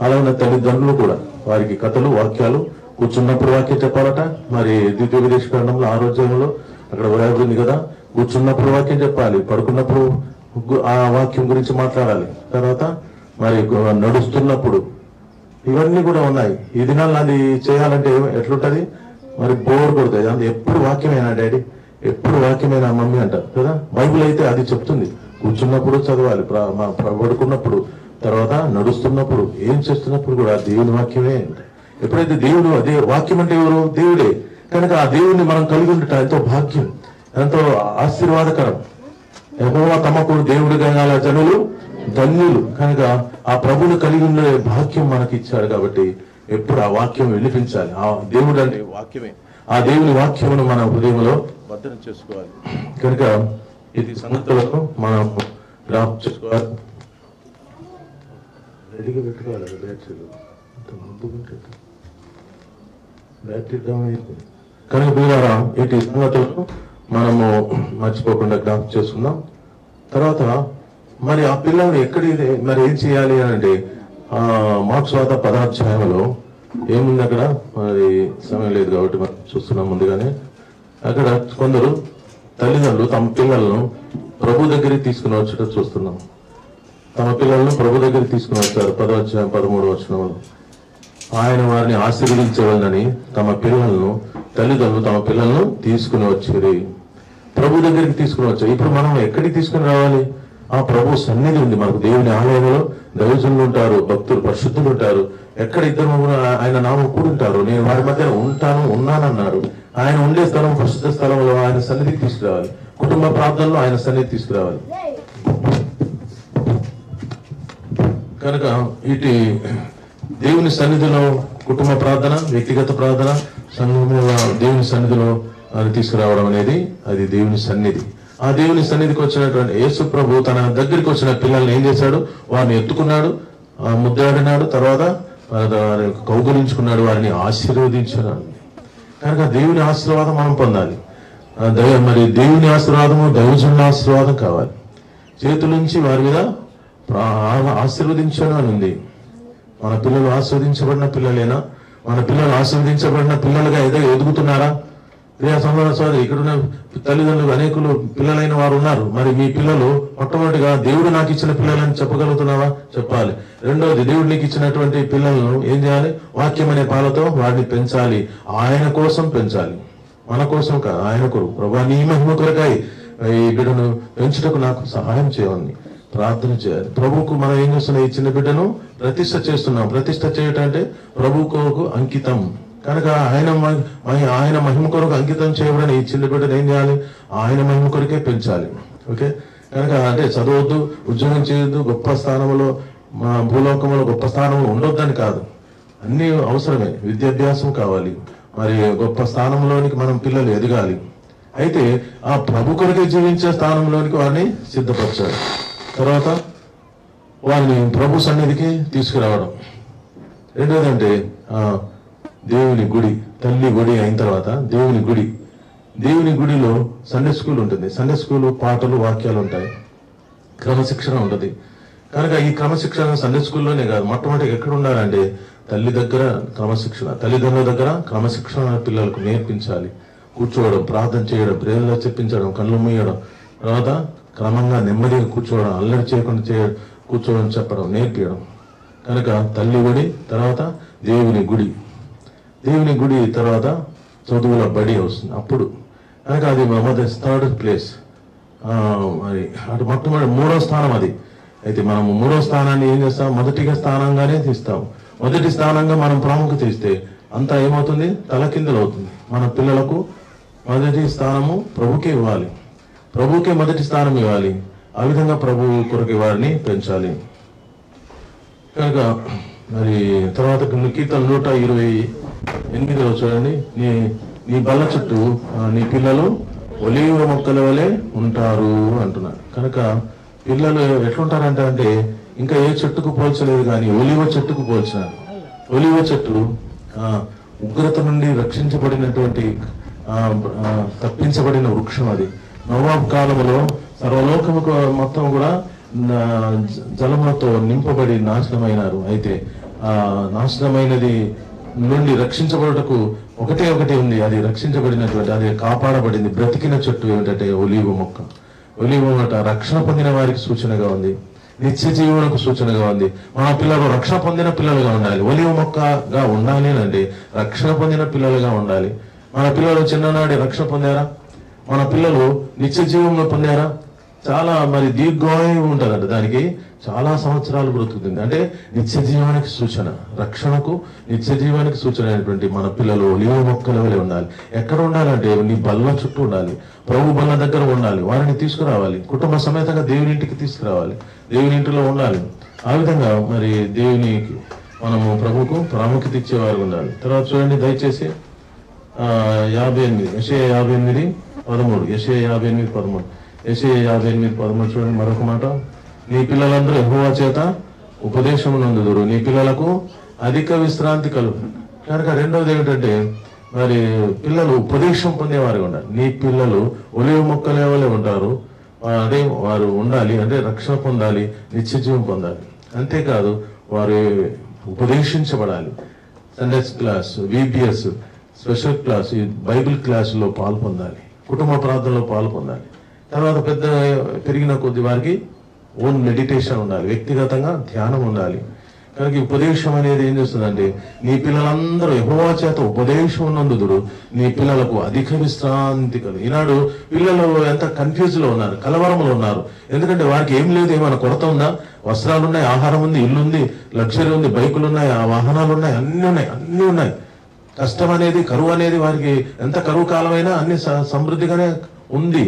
అలాగే తల్లిదండ్రులు కూడా వారికి కథలు, వాక్యాలు, కూర్చున్నప్పుడు వాక్యం చెప్పాలట. మరి ద్వితీయోపదేశ కాండంలో 6వ అధ్యాయంలో అక్కడ వ్రాయబడింది కదా, కూర్చున్నప్పుడు వాక్యం చెప్పాలి, పడుకున్నప్పుడు ఆ వాక్యం గురించి మాట్లాడాలి. తర్వాత మరి నడుస్తున్నప్పుడు, ఇవన్నీ కూడా ఉన్నాయి. ఈ దినాల్లో అది చేయాలంటే ఎట్లుంటది? మరి బోర్ కొడుతుంది. అంటే ఎప్పుడు వాక్యమేనా డాడీ, ఎప్పుడు వాక్యమైన మమ్మీ అంటారు కదా. బైబిల్ అయితే అది చెప్తుంది, కూర్చున్నప్పుడు చదవాలి, పడుకున్నప్పుడు, తర్వాత నడుస్తున్నప్పుడు, ఏం చేస్తున్నప్పుడు కూడా దేవుని వాక్యమే. ఎప్పుడైతే దేవుడు, అదే వాక్యం అంటే ఎవరు? దేవుడే. కనుక ఆ దేవుడిని మనం కలిగి ఉండట ఎంతో భాగ్యం, ఎంతో ఆశీర్వాదకరం. యెహోవా తమకు దేవుడు గల జనులు ధన్యులు. కనుక ఆ ప్రభువును కలిగి ఉండే భాగ్యం మనకి ఇచ్చాడు. కాబట్టి ఎప్పుడు ఆ వాక్యం వినిపించాలి. ఆ దేవుడు అంటే వాక్యమే. ఆ దేవుని వాక్యమును మన హృదయంలో భద్రం చేసుకోవాలి. కనుక ఇది సంగతులను మనం జ్ఞాపకం చేసుకోవాలి. రెడీగా పెట్టుకోవాలి. బ్యాటరీ డౌన్ అయిపోయింది. కనుక పిల్లరా, ఇటు సంగతులను మనము మర్చిపోకుండా జ్ఞాపకం చేసుకుందాం. తర్వాత మరి ఆ పిల్లల్ని మరి ఏం చేయాలి అంటే, మార్క్స్ వార్త 10వ అధ్యాయంలో ఏముంది అక్కడ? మరి సమయం లేదు కాబట్టి మనం చూస్తున్నాం ముందుగానే. అక్కడ కొందరు తల్లిదండ్రులు తమ పిల్లలను ప్రభు దగ్గరికి తీసుకుని వచ్చేట చూస్తున్నాం. తమ పిల్లలను ప్రభు దగ్గరికి తీసుకుని వచ్చారు. 10వ అధ్యాయం 13వ వచనంలో ఆయన వారిని ఆశీర్వదించవలనని తల్లిదండ్రులు తమ పిల్లలను తీసుకుని వచ్చారు. ప్రభు దగ్గరికి తీసుకుని వచ్చారు. ఇప్పుడు మనం ఎక్కడికి తీసుకుని రావాలి? ఆ ప్రభు సన్నిధి ఉంది మనకు. దేవుని ఆలయంలో దైవజనులు ఉంటారు, భక్తులు, పరిశుద్ధులు ఉంటారు. ఎక్కడ ఇద్దరు ఆయన నామం కూడుంటారు. నేను వారి మధ్య ఉన్నానన్నారు. ఆయన ఉండే స్థలం పరిశుద్ధ స్థలంలో ఆయన సన్నిధికి తీసుకురావాలి. కుటుంబ ప్రార్థనలో ఆయన సన్నిధి తీసుకురావాలి. కనుక ఇటు దేవుని సన్నిధిలో కుటుంబ ప్రార్థన, వ్యక్తిగత ప్రార్థన, సంఘంలో దేవుని సన్నిధిలో అది తీసుకురావడం అనేది అది దేవుని సన్నిధి. ఆ దేవుని సన్నిధికి వచ్చినటువంటి యేసు ప్రభు తన దగ్గరికి వచ్చిన పిల్లల్ని ఏం చేశాడు? వారిని ఎత్తుకున్నాడు, ముద్దాడినాడు, తర్వాత కౌగులించుకున్నాడు, వారిని ఆశీర్వదించున్నాడు. కనుక దేవుని ఆశీర్వాదం మనం పొందాలి. మరి దేవుని ఆశీర్వాదము, దైవజనుల ఆశీర్వాదం కావాలి. చేతుల నుంచి వారి మీద ఆశీర్వదించను అని ఉంది. మన పిల్లలు ఆశీర్వదించబడిన పిల్లలేనా? మన పిల్లలు ఆశీర్వదించబడిన పిల్లలుగా ఎదుగుతున్నారా? ప్రియ సోదరి, ఇక్కడున్న తల్లిదండ్రులు అనేకులు పిల్లలైన వారు ఉన్నారు. మరి మీ పిల్లలు మొట్టమొదటిగా దేవుడు నాకు ఇచ్చిన పిల్లలని చెప్పగలుగుతున్నావా? చెప్పాలి. రెండవది, దేవుడు నీకు ఇచ్చినటువంటి పిల్లలను ఏం చేయాలి? వాక్యం అనే పాలతో వారిని పెంచాలి. ఆయన కోసం పెంచాలి, మన కోసం కాదు, ఆయన కొరకు. ప్రభువా, నీ మహిమ కొరకై ఈ బిడ్డను పెంచుటకు నాకు సహాయం చేయమని ప్రార్థన చేయాలి. ప్రభువుకు మనం ఏం చేస్తున్నాం? ఈ చిన్న బిడ్డను ప్రతిష్ఠ చేస్తున్నాం. ప్రతిష్ఠ చేయటం అంటే ప్రభు కొరకు అంకితం. కనుక ఆయన మహిమ కొరకు అంకితం చేయబడిన ఈ చిన్న బిడ్డను ఏం చేయాలి? ఆయన మహిమ కొరకే పెంచాలి. ఓకే. కనుక అంటే చదవద్దు, ఉద్యోగం చేయొద్దు, గొప్ప స్థానంలో భూలోకంలో గొప్ప స్థానంలో ఉండొద్దని కాదు, అన్ని అవసరమే. విద్యాభ్యాసం కావాలి, మరి గొప్ప స్థానంలోనికి మనం పిల్లలు ఎదగాలి. అయితే ఆ ప్రభు కొరకే జీవించే స్థానంలోనికి వారిని సిద్ధపరచాలి. తర్వాత వారిని ప్రభు సన్నిధికి తీసుకురావడం. రెండోదంటే దేవుని గుడి, తల్లి గుడి అయిన తర్వాత దేవుని గుడిలో సండే స్కూల్ ఉంటుంది. సండే స్కూల్ పాటలు, వాక్యాలు ఉంటాయి, క్రమశిక్షణ ఉంటుంది. కనుక ఈ క్రమశిక్షణ సండే స్కూల్లోనే కాదు, మొట్టమొదటి ఎక్కడ ఉండాలంటే తల్లి దగ్గర క్రమశిక్షణ, తల్లిదండ్రుల దగ్గర క్రమశిక్షణ పిల్లలకు నేర్పించాలి. కూర్చోవడం, ప్రార్థన చేయడం, ప్రేరణ చెప్పించడం, కళ్ళు మూయడం, తర్వాత క్రమంగా నెమ్మదిగా కూర్చోవడం, అల్లరి చేయకుండా కూర్చోవడం, చెప్పడం, నేర్పించడం. కనుక తల్లి గుడి, తర్వాత దేవుని గుడి తర్వాత చదువుల బడి వస్తుంది అప్పుడు. కనుక అది థర్డ్ ప్లేస్. మరి అటు మొట్టమొదటి 3వ స్థానం అది. అయితే మనము 3వ స్థానాన్ని ఏం చేస్తాం? మొదటిగా స్థానంగానే తీస్తాం. మొదటి స్థానంగా మనం ప్రాముఖ్యత ఇస్తే అంతా ఏమవుతుంది? తలకిందులు అవుతుంది. మన పిల్లలకు మొదటి స్థానము ప్రభుకే ఇవ్వాలి, ప్రభుకే మొదటి స్థానం ఇవ్వాలి. ఆ విధంగా ప్రభు కొరకు వారిని పెంచాలి. కనుక మరి తర్వాత కీర్తన 128 చూడండి. నీ బల్ల చుట్టూ నీ పిల్లలు ఒలీవ మొక్కల వలె ఉంటారు అంటున్నారు. కనుక పిల్లలు ఎట్లుంటారంటే ఇంకా ఏ చెట్టుకు పోల్చలేదు, కానీ ఒలీవ చెట్టుకు పోల్చినారు. ఒలీవ చెట్టు ఉగ్రత నుండి రక్షించబడినటువంటి తప్పించబడిన వృక్షం. అది నోవాహు కాలంలో సర్వలోకము మొత్తం కూడా జలములతో నింపబడి నాశనమైనారు. అయితే నాశనమైనది నుండి రక్షించబడుటకు ఒకటి ఉంది. అది రక్షించబడినటువంటి, అది కాపాడబడింది బ్రతికిన చెట్టు ఏమిటంటే ఒలీవ మొక్క. ఒలీవ మొక్క రక్షణ పొందిన వారికి సూచనగా ఉంది, నిత్య జీవనకు సూచనగా ఉంది. మన పిల్లలు రక్షణ పొందిన పిల్లలుగా ఉండాలి. ఒలీవ మొక్కగా ఉండాలి అంటే రక్షణ పొందిన పిల్లలుగా ఉండాలి. మన పిల్లలు చిన్ననాటి రక్షణ పొందారా? మన పిల్లలు నిత్య జీవంలో పొందారా? చాలా మరి దీర్ఘాయువు ఉంటుందంట, దానికి చాలా సంవత్సరాలు బ్రతుకుతుంది. అంటే నిత్య జీవానికి సూచన, రక్షణకు నిత్య జీవానికి సూచన అయినటువంటి మన పిల్లలు ఒలీవ మొక్కల వలె ఉండాలి. ఎక్కడ ఉండాలంటే నీ బల్ల చుట్టూ ఉండాలి, ప్రభు బల్ల దగ్గర ఉండాలి. వారిని తీసుకురావాలి, కుటుంబ సమేతంగా దేవుని ఇంటికి తీసుకురావాలి, దేవుని ఇంటిలో ఉండాలి. ఆ విధంగా మరి దేవునికి మనము ప్రభుకు ప్రాముఖ్యత ఇచ్చేవారు ఉండాలి. తర్వాత చూడండి దయచేసి 58 యెషయా 58:13 యెషయా 58:13 చూడండి. మరొక మాట, నీ పిల్లలందరూ యెహోవా చేత ఉపదేశము నొందుదురు, నీ పిల్లలకు అధిక విశ్రాంతి కలుగు. కనుక రెండవది ఏమిటంటే మరి పిల్లలు ఉపదేశం పొందేవారుగా ఉండాలి. నీ పిల్లలు ఒలీవ మొక్కలే వలె ఉంటారు, అంటే వారు ఉండాలి, అంటే రక్షణ పొందాలి, నిత్య జీవం పొందాలి. అంతేకాదు వారు ఉపదేశించబడాలి. Sunday class, VBS, special class, ఈ బైబిల్ క్లాసులో పాలు పొందాలి, కుటుంబ ప్రార్థనలో పాలు పొందాలి. తర్వాత పెద్ద పెరిగిన కొద్ది వారికి ఓన్ మెడిటేషన్ ఉండాలి, వ్యక్తిగతంగా ధ్యానం ఉండాలి. కనుక ఉపదేశం అనేది ఏం చేస్తుందంటే నీ పిల్లలందరూ యెహోవా చేత ఉపదేశం ఉన్నందుకు నీ పిల్లలకు అధిక విశ్రాంతి కలుగు. ఈనాడు పిల్లలు ఎంత కన్ఫ్యూజ్ లో ఉన్నారు, కలవరంలో ఉన్నారు. ఎందుకంటే వారికి ఏం లేదు, ఏమైనా కొరత ఉందా? వస్త్రాలు ఉన్నాయి, ఆహారం ఉంది, ఇల్లు ఉంది, లగ్జరీ ఉంది, బైకులు ఉన్నాయి, ఆ వాహనాలు ఉన్నాయి, అన్ని ఉన్నాయి. కష్టం అనేది, కరువు అనేది వారికి ఎంత కరువు కాలమైనా అన్ని సమృద్ధిగానే ఉంది.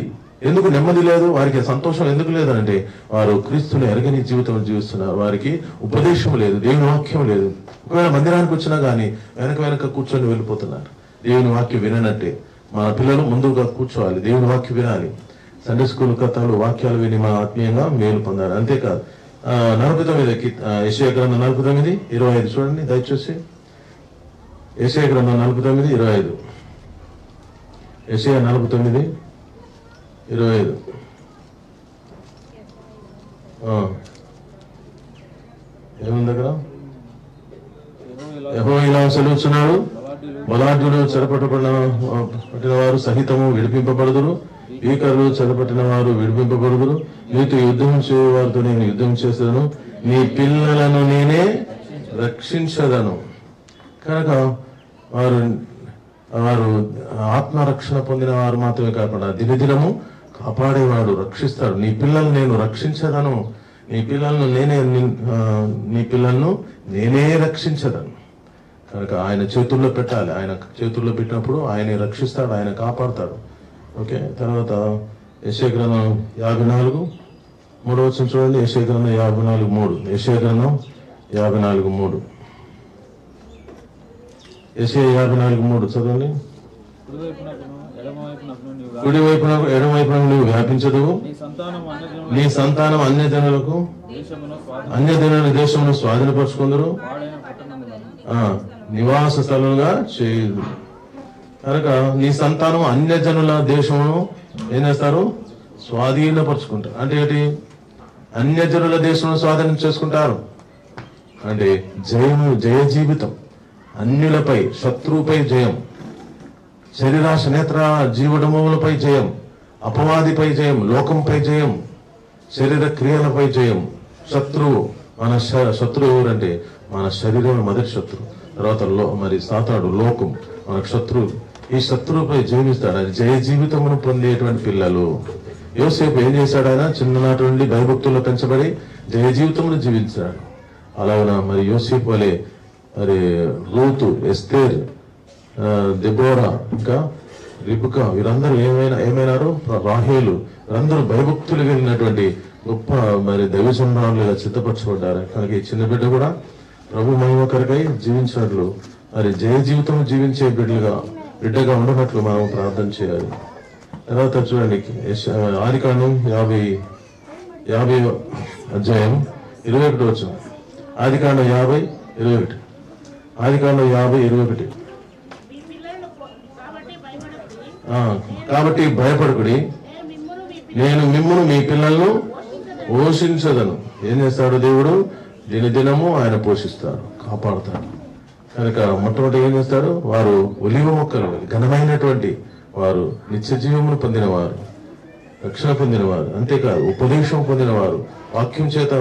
ఎందుకు నెమ్మది లేదు? వారికి సంతోషం ఎందుకు లేదంటే వారు క్రీస్తుని ఎరగని జీవితం జీవిస్తున్నారు. వారికి ఉపదేశం లేదు, దేవుని వాక్యం లేదు. ఒకవేళ మందిరానికి వచ్చినా కానీ వెనక కూర్చొని వెళ్ళిపోతున్నారు. దేవుని వాక్యం విననట్టే. మన పిల్లలు ముందుగా కూర్చోవాలి, దేవుని వాక్యం వినాలి. సండే స్కూల్ కథలు, వాక్యాలు విని మన ఆత్మీయంగా మేలు పొందాలి. అంతేకాదు 49 యెషయా గ్రంథం 49:25 చూడండి దయచేసి. యెషయా గ్రంథం 49:25. యెషయా 49:25. ఏముంది దగ్గర? యెహోవా ఇలా సెలవుచున్నాడు, బలాఢ్యులు చెరపట్టబడిన వారు సహితము విడిపింపబడుదురు, భీకరులు చెరపట్టిన వారు విడిపింపబడుదురు. నీతో యుద్ధం చేయవారితో నేను యుద్ధం చేసేదను, నీ పిల్లలను నేనే రక్షించదను. కనుక వారు ఆత్మరక్షణ పొందిన వారు మాత్రమే కాకుండా దినదినము కాపాడేవాడు, రక్షిస్తాడు. నీ పిల్లల్ని నేను రక్షించదను, నీ పిల్లలను నేనే రక్షించదను. కనుక ఆయన చేతుల్లో పెట్టాలి. ఆయన చేతుల్లో పెట్టినప్పుడు ఆయనే రక్షిస్తాడు, ఆయన కాపాడతాడు. ఓకే. తర్వాత యెషయా గ్రంథం 54:3 చూడండి. యెషయా గ్రంథం 54:3. యెషయా గ్రంథం 54:3. యెషయా 54:3 చదవండి. కుడి వైపున ఎడమవైపున నువ్వు వ్యాపించదువు, నీ సంతానం అన్యజనులకు అన్యజనుల దేశమును స్వాధీనపరుచుకుందరు, నివాస స్థలుగా చేయదు. కనుక నీ సంతానం అన్యజనుల దేశమును ఏం చేస్తారు? స్వాధీనపరుచుకుంటారు. అంటే ఏంటి? అన్యజనుల దేశమును స్వాధీనం చేసుకుంటారు అంటే జయ జీవితం, అన్యులపై, శత్రువుపై జయం, శరీరాశ నేత్ర జీవడములపై జయం, అపవాదిపై జయం, లోకంపై జయం, శరీర క్రియలపై జయం. శత్రువు శత్రువు ఎవరంటే మన శరీరం మొదటి శత్రువు. తర్వాత మరి సాతాడు, లోకం మనకు శత్రువు. ఈ శత్రువుపై జయమిస్తాడు. అది జయ జీవితమును పొందేటువంటి పిల్లలు. యోసేపు ఏం చేశాడు? ఆయన చిన్ననాటి నుండి భయభక్తుల్లో పెంచబడి జయ జీవితమును జీవించాడు. అలాగన మరి యోసేపు వలె మరి రూతు, ఎస్తేర్, దెబోరా, ఇంకా రిబకా వీరందరూ ఏమైనారు? రాహేలు, వీరందరూ భయభక్తులు వెళ్ళినటువంటి గొప్ప మరి దైవజనులుగా సిద్ధపరచబడ్డారు. కనుక ఈ చిన్న బిడ్డ కూడా ప్రభు మహిమ కొరకై జీవించినట్లు మరి జయ జీవితం జీవించే బిడ్డగా ఉండనట్లు మనం ప్రార్థన చేయాలి. తర్వాత చూడండి ఆదికాండం 50 అధ్యాయం 21. ఆదికాండం 50:21. ఆదికాండం 50:21. కాబట్టి భయపడకుడి, నేను మిమ్మును మీ పిల్లలను పోషించదను. ఏం చేస్తాడు దేవుడు? దినదినము ఆయన పోషిస్తాడు, కాపాడుతాడు. కనుక మొట్టమొదటి ఏం చేస్తాడు? వారు ఒలివ మొక్కలు, ఘనమైనటువంటి వారు, నిత్య జీవమును పొందినవారు, రక్షణ పొందినవారు, అంతేకాదు ఉపదేశం పొందినవారు, వాక్యం చేత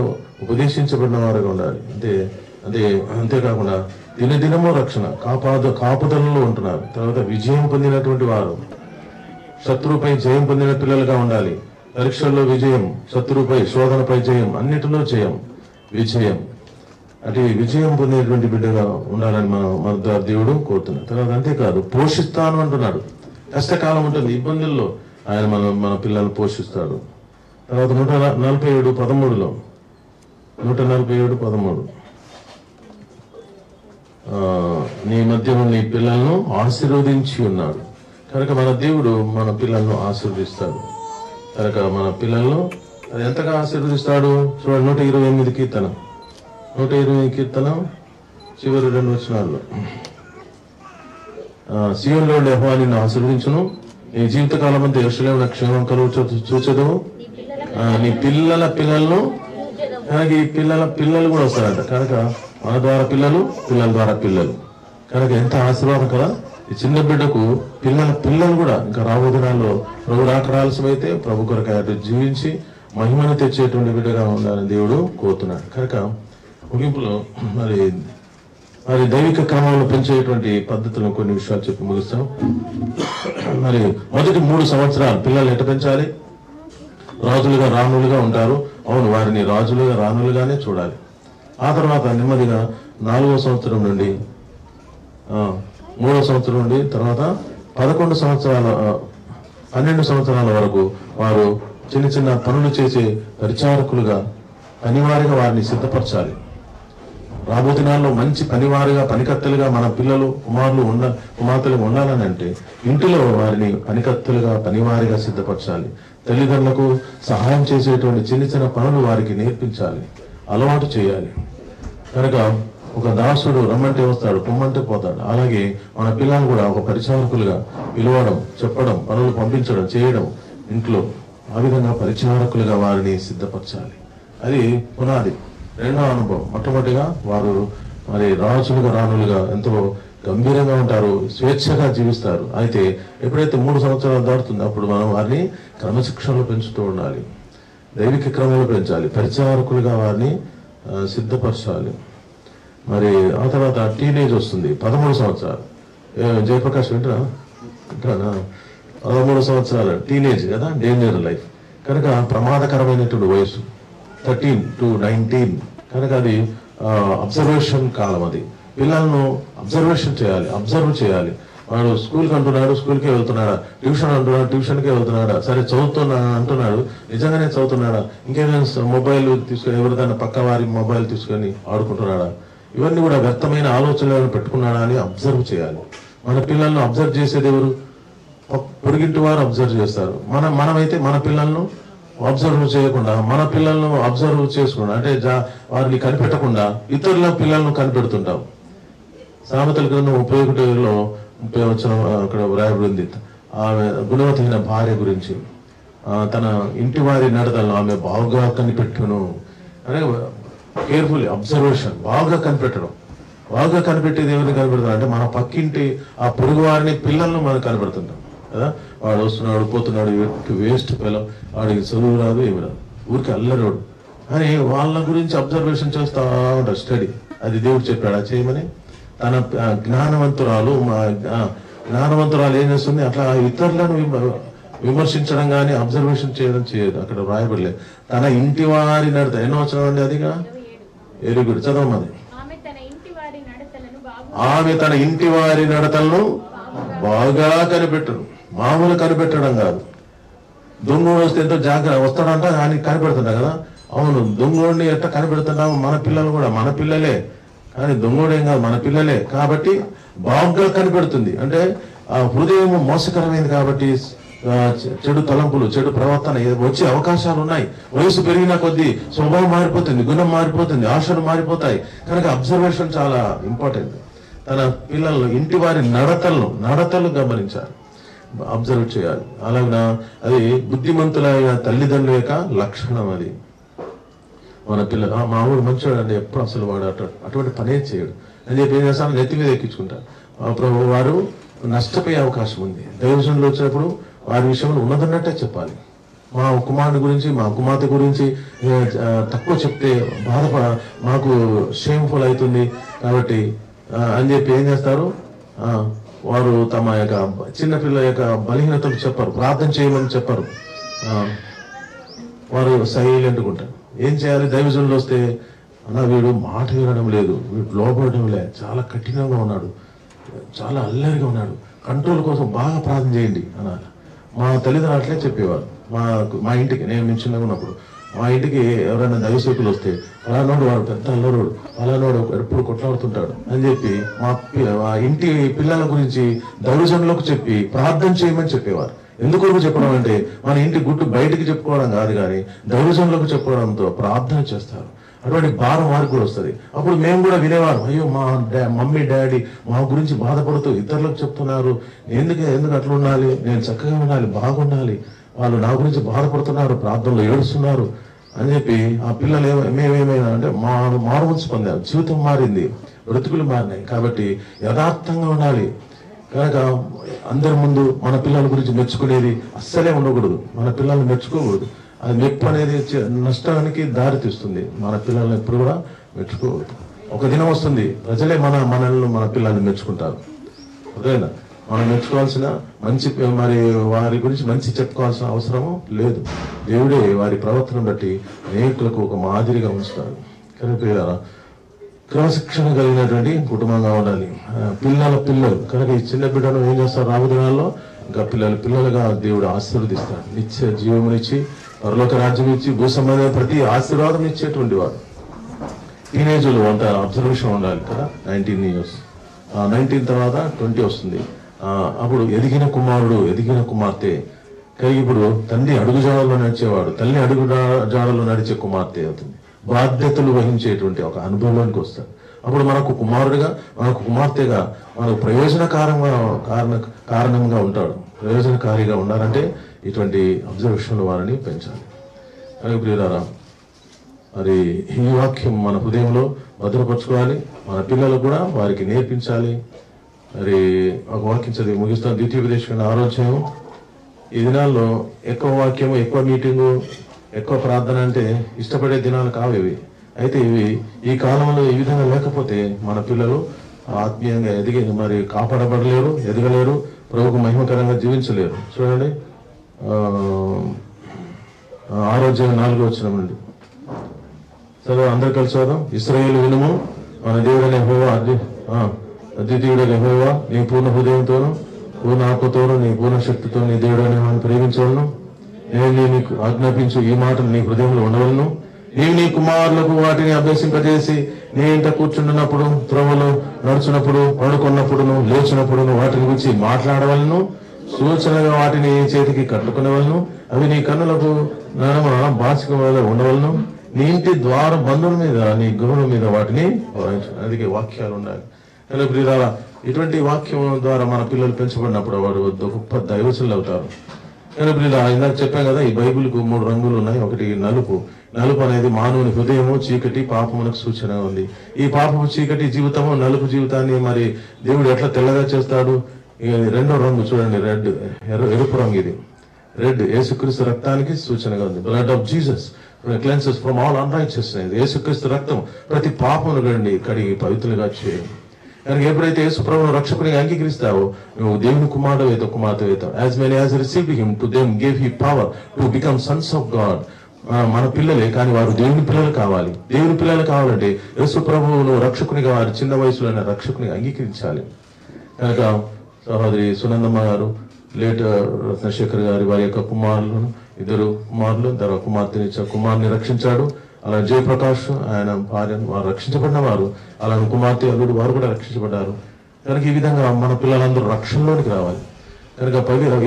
ఉపదేశించబడిన వారుగా ఉండాలి. అంతేకాకుండా దినదినము రక్షణ కాపుదలలో ఉంటున్నారు. తర్వాత విజయం పొందినటువంటి వారు, శత్రువుపై జయం పొందిన పిల్లలుగా ఉండాలి. పరీక్షల్లో విజయం, శత్రువుపై శోధనపై జయం, అన్నిటిలో విజయం అంటే విజయం పొందేటువంటి బిడ్డగా ఉండాలని మన దేవుడు కోరుతున్నాడు. తర్వాత అంతేకాదు పోషిస్తాను అంటున్నాడు. కష్టకాలం ఉంటుంది, ఇబ్బందుల్లో ఆయన మన పిల్లలను పోషిస్తాడు. తర్వాత 147:13 147:13 నీ మధ్యలో నీ పిల్లలను ఆశీర్వదించి ఉన్నాడు. కనుక మన దేవుడు మన పిల్లలను ఆశీర్వదిస్తాడు. కనుక మన పిల్లలను అది ఎంతగా ఆశీర్వదిస్తాడు చూడండి. 128 కీర్తన 120 కీర్తన చివరి 2 వచనాల్లో సీయోనులో యెహోవా నిన్ను ఆశీర్వదించును, నీ జీవితకాలం అంతా యెరూషలేమున క్షేమం కలుగు చూచెదవు, నీ పిల్లల పిల్లలను. కనుక ఈ పిల్లలు కూడా వస్తారంట. కనుక మన ద్వారా పిల్లల ద్వారా పిల్లలు. కనుక ఎంత ఆశీర్వాదం కదా ఈ చిన్న బిడ్డకు. పిల్లలు కూడా ఇంకా రాబో దినాల్లో ప్రభు రాక ఆలస్యమైతే ప్రభు కొరకు అటు జీవించి మహిమను తెచ్చేటువంటి బిడ్డగా ఉండాలని దేవుడు కోరుతున్నాడు. కనుక ముగింపులో మరి మరి దైవిక క్రమంలో పెంచేటువంటి పద్ధతులను కొన్ని విషయాలు చెప్పి ముగిస్తాం. మరి మొదటి 3 సంవత్సరాలు పిల్లల్ని ఎట్ట పెంచాలి? రాజులుగా రాణులుగా ఉంటారు. అవును, వారిని రాజులుగా రాణులుగానే చూడాలి. ఆ తర్వాత నెమ్మదిగా 4వ సంవత్సరం నుండి 3వ సంవత్సరం నుండి తర్వాత 12 సంవత్సరాల వరకు వారు చిన్న చిన్న పనులు చేసే పరిచారకులుగా పనివారిగా వారిని సిద్ధపరచాలి. రాబో దినాల్లో మంచి పనివారిగా పనికత్తెలుగా మన పిల్లలు కుమార్తెలు ఉండాలని అంటే ఇంటిలో వారిని పనికత్తెలుగా పనివారిగా సిద్ధపరచాలి. తల్లిదండ్రులకు సహాయం చేసేటువంటి చిన్న చిన్న పనులు వారికి నేర్పించాలి, అలవాటు చేయాలి. కనుక ఒక దాసుడు రమ్మంటే వస్తాడు, పొమ్మంటే పోతాడు. అలాగే మన పిల్లలు కూడా ఒక పరిచారకులుగా పిలవడం, చెప్పడం, పనులు పంపించడం, చేయడం ఇంట్లో ఆ విధంగా పరిచారకులుగా వారిని సిద్ధపరచాలి. అది పునాది. రెండవ అనుభవం, మొట్టమొదటిగా వారు మరి రాజులుగా రాణులుగా ఎంతో గంభీరంగా ఉంటారు, స్వేచ్ఛగా జీవిస్తారు. అయితే ఎప్పుడైతే 3 సంవత్సరాలు దాటుతుందో అప్పుడు మనం వారిని క్రమశిక్షణలో పెంచుతూ ఉండాలి, దైవిక క్రమంలో పెంచాలి, పరిచారకులుగా వారిని సిద్ధపరచాలి. మరి ఆ తర్వాత టీనేజ్ వస్తుంది, 13 సంవత్సరాలు. జయప్రకాష్ వింటారా? 13 సంవత్సరాలు టీనేజ్ కదా, డేంజర్ లైఫ్ కనుక ప్రమాదకరమైనటువంటి వయసు 13 to 19 కనుక అది అబ్జర్వేషన్ కాలం. అది పిల్లలను అబ్జర్వేషన్ చేయాలి, అబ్జర్వ్ చేయాలి. వాడు స్కూల్కి అంటున్నాడు, స్కూల్కే వెళ్తున్నాడా? ట్యూషన్ అంటున్నాడు, ట్యూషన్కే వెళ్తున్నాడా? సరే చదువుతున్నా అంటున్నాడు, నిజంగానే చదువుతున్నాడా? ఇంకేదైనా మొబైల్ తీసుకొని ఎవరిదైనా పక్క వారి మొబైల్ తీసుకొని ఆడుకుంటున్నాడా? ఇవన్నీ కూడా వ్యర్థమైన ఆలోచనలను పెట్టుకున్నాడా అని అబ్జర్వ్ చేయాలి. మన పిల్లలను అబ్జర్వ్ చేసేది ఎవరు? పొరుగింటి వారు అబ్జర్వ్ చేస్తారు. మనమైతే మన పిల్లలను అబ్జర్వ్ చేయకుండా, మన పిల్లలను అబ్జర్వ్ చేసుకుండా అంటే వారిని కనిపెట్టకుండా ఇతరుల పిల్లలను కనిపెడుతుంటాం. సామెతల గ్రంథం 31లో 30 వచనం అక్కడ వ్రాయబడింది. ఆమె గుణవతమైన భార్య గురించి, తన ఇంటి వారి నడతలను ఆమె బాగా కనిపెట్టును అనే కేర్ఫుల్లీ అబ్జర్వేషన్. బాగా కనిపెట్టడం, బాగా కనిపెట్టేది ఎవరిని కనిపెడతాం అంటే మన పక్కింటి ఆ పొరుగు వారిని పిల్లలను మనం కనిపెడుతుంటాం కదా. వాడు వస్తున్నాడు పోతున్నాడు, వేస్ట్ పిల్ల, వాడికి చదువు రాదు ఏమి రాదు, ఊరికి అల్లరోడు అని వాళ్ళ గురించి అబ్జర్వేషన్ చేస్తా ఉంటారు. స్టడీ అది దేవుడు చెప్పాడు చేయమని. తన జ్ఞానవంతురాలు ఏం చేస్తుంది? అట్లా ఇతరులను విమర్శించడం కానీ అబ్జర్వేషన్ చేయడం చేయదు. అక్కడ రాయబడలేదు. తన ఇంటి వారి నడత ఎన్నో వచ్చిన అండి, అదిగా ఎరుగుడు చదవమని. ఆమె తన ఇంటి వారి నడతలను బాగా కనిపెట్టను. మామూలు కనిపెట్టడం కాదు. దొంగోడు వస్తే ఎంతో జాగ్రత్త వస్తాడంట, ఆయన కనిపెడుతుంటా కదా. అవును, దొంగోడిని ఎట్లా కనిపెడుతున్నాము? మన పిల్లలు కూడా మన పిల్లలే, కానీ దొంగోడేం కాదు, మన పిల్లలే. కాబట్టి బాగా కనిపెడుతుంది. అంటే ఆ హృదయం మోసకరమైంది కాబట్టి చెడు తలంపులు, చెడు ప్రవర్తన వచ్చే అవకాశాలు ఉన్నాయి. వయసు పెరిగిన కొద్దీ స్వభావం మారిపోతుంది, గుణం మారిపోతుంది, ఆశలు మారిపోతాయి. కనుక అబ్జర్వేషన్ చాలా ఇంపార్టెంట్. తన పిల్లలను ఇంటి వారి నడతలు గమనించాలి, అబ్జర్వ్ చేయాలి. అలాగే అది బుద్ధిమంతులైన తల్లిదండ్రుల యొక్క లక్షణం. అది మన పిల్లలు మా ఊరు మంచివాడు అండి, ఎప్పుడు అసలు వాడు అటువంటి పనే చేయడు అని చెప్పి ఏం చేస్తాను, నెత్తి మీద ఎక్కించుకుంటారు. ప్రభు వారు నష్టపోయే అవకాశం ఉంది. దైవజనులు వచ్చినప్పుడు వారి విషయంలో ఉన్నదన్నట్టే చెప్పాలి. మా కుమారుడి గురించి, మా కుమార్తె గురించి తక్కువ చెప్తే మాకు షేమ్ఫుల్ అవుతుంది కాబట్టి అని చెప్పి ఏం చేస్తారు, వారు తమ యొక్క చిన్నపిల్ల యొక్క బలహీనతలు చెప్పరు, ప్రార్థన చేయమని చెప్పరు. వారు సైలెంట్గా ఉంటారు. ఏం చేయాలి? దైవజనులు వస్తే అన్న వీడు మాట వినడం లేదు, వీడు లోపడడం లేదు, చాలా కఠినంగా ఉన్నాడు, చాలా అల్లరిగా ఉన్నాడు, కంట్రోల్ కోసం బాగా ప్రార్థన చేయండి అన్నారు. మా తల్లిదండ్రులు అట్లే చెప్పేవారు. మా ఇంటికి నేను చిన్నగా ఉన్నప్పుడు మా ఇంటికి ఎవరైనా దైవసేకులు వస్తే అలానోడు వాడు పెద్ద అల్లరోడు, అలానోడు ఎప్పుడు కొట్లాడుతుంటాడు అని చెప్పి మా ఇంటి పిల్లల గురించి దైవజనులకు చెప్పి ప్రార్థన చేయమని చెప్పేవారు. ఎందుకు చెప్పడం అంటే మన ఇంటి గుట్టు బయటికి చెప్పుకోవడం కాదు, కానీ దైవజనులకు చెప్పుకోవడంతో ప్రార్థన చేస్తారు. అటువంటి భారం వారికి కూడా వస్తుంది. అప్పుడు మేము కూడా వినేవారు, అయ్యో మా మమ్మీ డాడీ మా గురించి బాధపడుతూ ఇతరులకు చెప్తున్నారు, ఎందుకు అట్లా ఉండాలి, నేను చక్కగా ఉండాలి, బాగుండాలి, వాళ్ళు నా గురించి బాధపడుతున్నారు, ప్రార్థనలో ఏడుస్తున్నారు అని చెప్పి ఆ పిల్లలు మేమేమైనా అంటే మారుమనసు పొందాం, జీవితం మారింది, బ్రతుకులు మారినాయి. కాబట్టి యథార్థంగా ఉండాలి. కనుక అందరి ముందు మన పిల్లల గురించి మెచ్చుకునేది అస్సలే ఉండకూడదు. మన పిల్లల్ని మెచ్చుకోకూడదు. అది మెప్పు అనేది నష్టానికి దారి తీస్తుంది. మన పిల్లల్ని ఎప్పుడు కూడా మెచ్చుకోవద్దు. ఒక దినం వస్తుంది ప్రజలే మనల్ని మన పిల్లల్ని మెచ్చుకుంటారు. అదేనా మనం మెచ్చుకోవాల్సిన మంచి మరి వారి గురించి మంచి చెప్పుకోవాల్సిన అవసరము లేదు. దేవుడే వారి ప్రవర్తన బట్టి అనేకులకు ఒక మాదిరిగా ఉంచుతాడు. కనుక క్రమశిక్షణ కలిగినటువంటి కుటుంబంగా ఉండాలి. పిల్లలు కనుక ఈ చిన్న బిడ్డను ఏం చేస్తారు రాబోయే దినాల్లో ఇంకా పిల్లలుగా దేవుడు ఆశీర్వదిస్తాడు. నిత్య జీవమునిచ్చి పరలోక రాజ్యం ఇచ్చి భూ సంబంధమైన ప్రతి ఆశీర్వాదం ఇచ్చేటువంటి వాడు. టీనేజ్లో అంత అబ్జర్వేషన్ ఉండాలి కదా. 19 years 19 తర్వాత 20 వస్తుంది. అప్పుడు ఎదిగిన కుమారుడు ఎదిగిన కుమార్తె కలిగి ఇప్పుడు తండ్రి అడుగు జాడల్లో నడిచేవాడు తల్లి అడుగు జాడల్లో నడిచే కుమార్తె అవుతుంది. బాధ్యతలు వహించేటువంటి ఒక అనుభవంలోనికి వస్తాడు. అప్పుడు మనకు కుమారుడిగా మనకు కుమార్తెగా మనకు కారణంగా ఉంటాడు. ప్రయోజనకారిగా ఉండాలంటే ఇటువంటి అబ్జర్వేషన్లు వారిని పెంచాలి. అలాగే ప్రియులారా, మరి ఈ వాక్యం మన హృదయంలో భద్రపరచుకోవాలి. మన పిల్లలు కూడా వారికి నేర్పించాలి. మరి ఒక వాక్యం చదివి ముగిస్తాను. ద్వితీయోపదేశకాండ 6వ అధ్యాయం. ఈ దినాల్లో ఎక్కువ వాక్యము, ఎక్కువ మీటింగు, ఎక్కువ ప్రార్థన అంటే ఇష్టపడే దినాలు కావేవి. అయితే ఇవి ఈ కాలంలో ఈ విధంగా లేకపోతే మన పిల్లలు ఆత్మీయంగా ఎదిగి మరి కాపాడబడలేరు, ఎదగలేరు, ప్రభువుకు మహిమకరంగా జీవించలేరు. చూడండి 6వ అధ్యాయం 4వ వచనం నుండి చదువు. అందరు కలిసి చదువు. ఇశ్రాయేలు వినుము, మన దేవుడైన యెహోవా అద్వితీయుడైన యెహోవా నీ పూర్ణ హృదయంతోను పూర్ణ ఆత్మతోను నీ పూర్ణ శక్తితో నీ దేవుడైన వాడిని ప్రేమించవలను. నేను నీకు ఆజ్ఞాపించు ఈ మాటలు నీ హృదయంలో ఉండవలను. నీవు నీ కుమారులకు వాటిని అభ్యసింపజేసి నీ ఇంట కూర్చుంటున్నప్పుడు, త్రోవలో నడుచున్నప్పుడు, పడుకున్నప్పుడును లేచినప్పుడును వాటిని గురించి మాట్లాడవలను. సూచనగా వాటిని చేతికి కట్టుకునేవలను. అవి నీ కన్నులకు నడమ బాసిక వల్ల ఉండవలను. నీ ఇంటి ద్వార బంధువుల మీద నీ గృహుల మీద వాటిని అందుకే వాక్యాలు ఉండాలి. కానీ ప్రియులారా, ఇటువంటి వాక్యం ద్వారా మన పిల్లలు పెంచబడినప్పుడు వాడు గొప్ప దైవజనులు అవుతారు. కానీ ప్రియులారా, ఇందాక చెప్పాను కదా, ఈ బైబిల్కు 3 రంగులు ఉన్నాయి. ఒకటి నలుపు. నలుపు అనేది మానవుని హృదయము, చీకటి పాపమునకు సూచన ఉంది. ఈ పాపము చీకటి జీవితము, నలుపు జీవితాన్ని మరి దేవుడు ఎట్లా తెల్లగా చేస్తాడు? రెండో రంగు చూడండి, రెడ్, ఎరుపు రంగు. ఇది రెడ్ యేసుక్రీస్తు రక్తానికి సూచనగా ఉంది. Blood of Jesus cleanses from all unrighteousness. యేసుక్రీస్తు రక్తం ప్రతి పాపమును కడిగి పవిత్రులుగా చేయండి. కనుక ఎప్పుడైతే యేసు ప్రభువును రక్షకునిగా అంగీకరిస్తావో నువ్వు దేవుని కుమారుడు అవుతావు. As many as received him to them gave he power to become Sons of God. మన పిల్లలే, కానీ వారు దేవుని పిల్లలు కావాలి. దేవుని పిల్లలు కావాలంటే యేసు ప్రభువును రక్షకునిగా వారి చిన్న వయసులోనే రక్షకునిగా అంగీకరించాలి. కనుక సహోదరి సునందమ్మ గారు, లేట్ రత్నశేఖర్ గారి వారి యొక్క ఇద్దరు కుమారులు, తర్వాత కుమార్తెని రక్షించాడు. అలా జయప్రకాష్ ఆయన భార్యను వారు రక్షించబడిన వారు, అలాగే కుమార్తె అల్లుడు వారు కూడా రక్షించబడ్డారు. కనుక ఈ విధంగా మన పిల్లలందరూ రక్షణలోనికి రావాలి. కనుక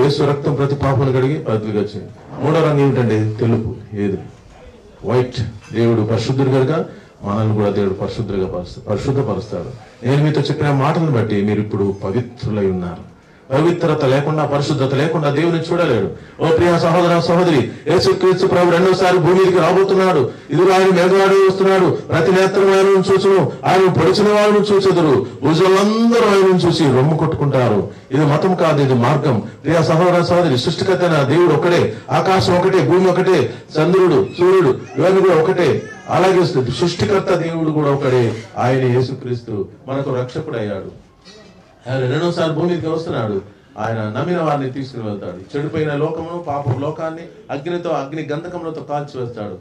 యేసు రక్తం ప్రతి పాపను కడిగి పవిత్రులుగా చేయండి. 3వ రంగు ఏమిటంటే తెలుపు, ఏది వైట్. దేవుడు పరిశుద్ధుడు కనుక మనల్ని కూడా దేవుడు పరిశుద్ధపరుస్తాడు. నేను మీతో చెప్పిన మాటలను బట్టి మీరు ఇప్పుడు పవిత్రులై ఉన్నారు. పవిత్రత లేకుండా, పరిశుద్ధత లేకుండా దేవుని చూడలేడు. ఓ ప్రియ సహోదర సహోదరి, యేసుక్రీస్తు ప్రభు 2వసారి భూమికి రాబోతున్నాడు. ఇదిగో ఆయన మేఘాడు వస్తున్నాడు. ప్రతి నేత్రం ఆయనను చూచును, ఆయన పొడిచిన వాళ్ళను చూచెదరు. భుజులందరూ ఆయనను చూసి రొమ్ము కొట్టుకుంటారు. ఇది మతం కాదు, ఇది మార్గం. ప్రియ సహోదర సహోదరి, సృష్టికర్త దేవుడు ఒకటే, ఆకాశం ఒకటే, భూమి ఒకటే, చంద్రుడు సూర్యుడు ఇవన్నీ కూడా ఒకటే. అలాగే సృష్టికర్త దేవుడు కూడా ఒకటే. ఆయన యేసుక్రీస్తు మనకు రక్షకుడు అయ్యాడు. ఆయన 2వసారి భూమికి వస్తున్నాడు. ఆయన నమ్మిన వారిని తీసుకుని వెళ్తాడు. చెడిపోయిన లోకమును, పాపం లోకాన్ని అగ్ని గంధకములతో కాల్చి వేస్తాడు.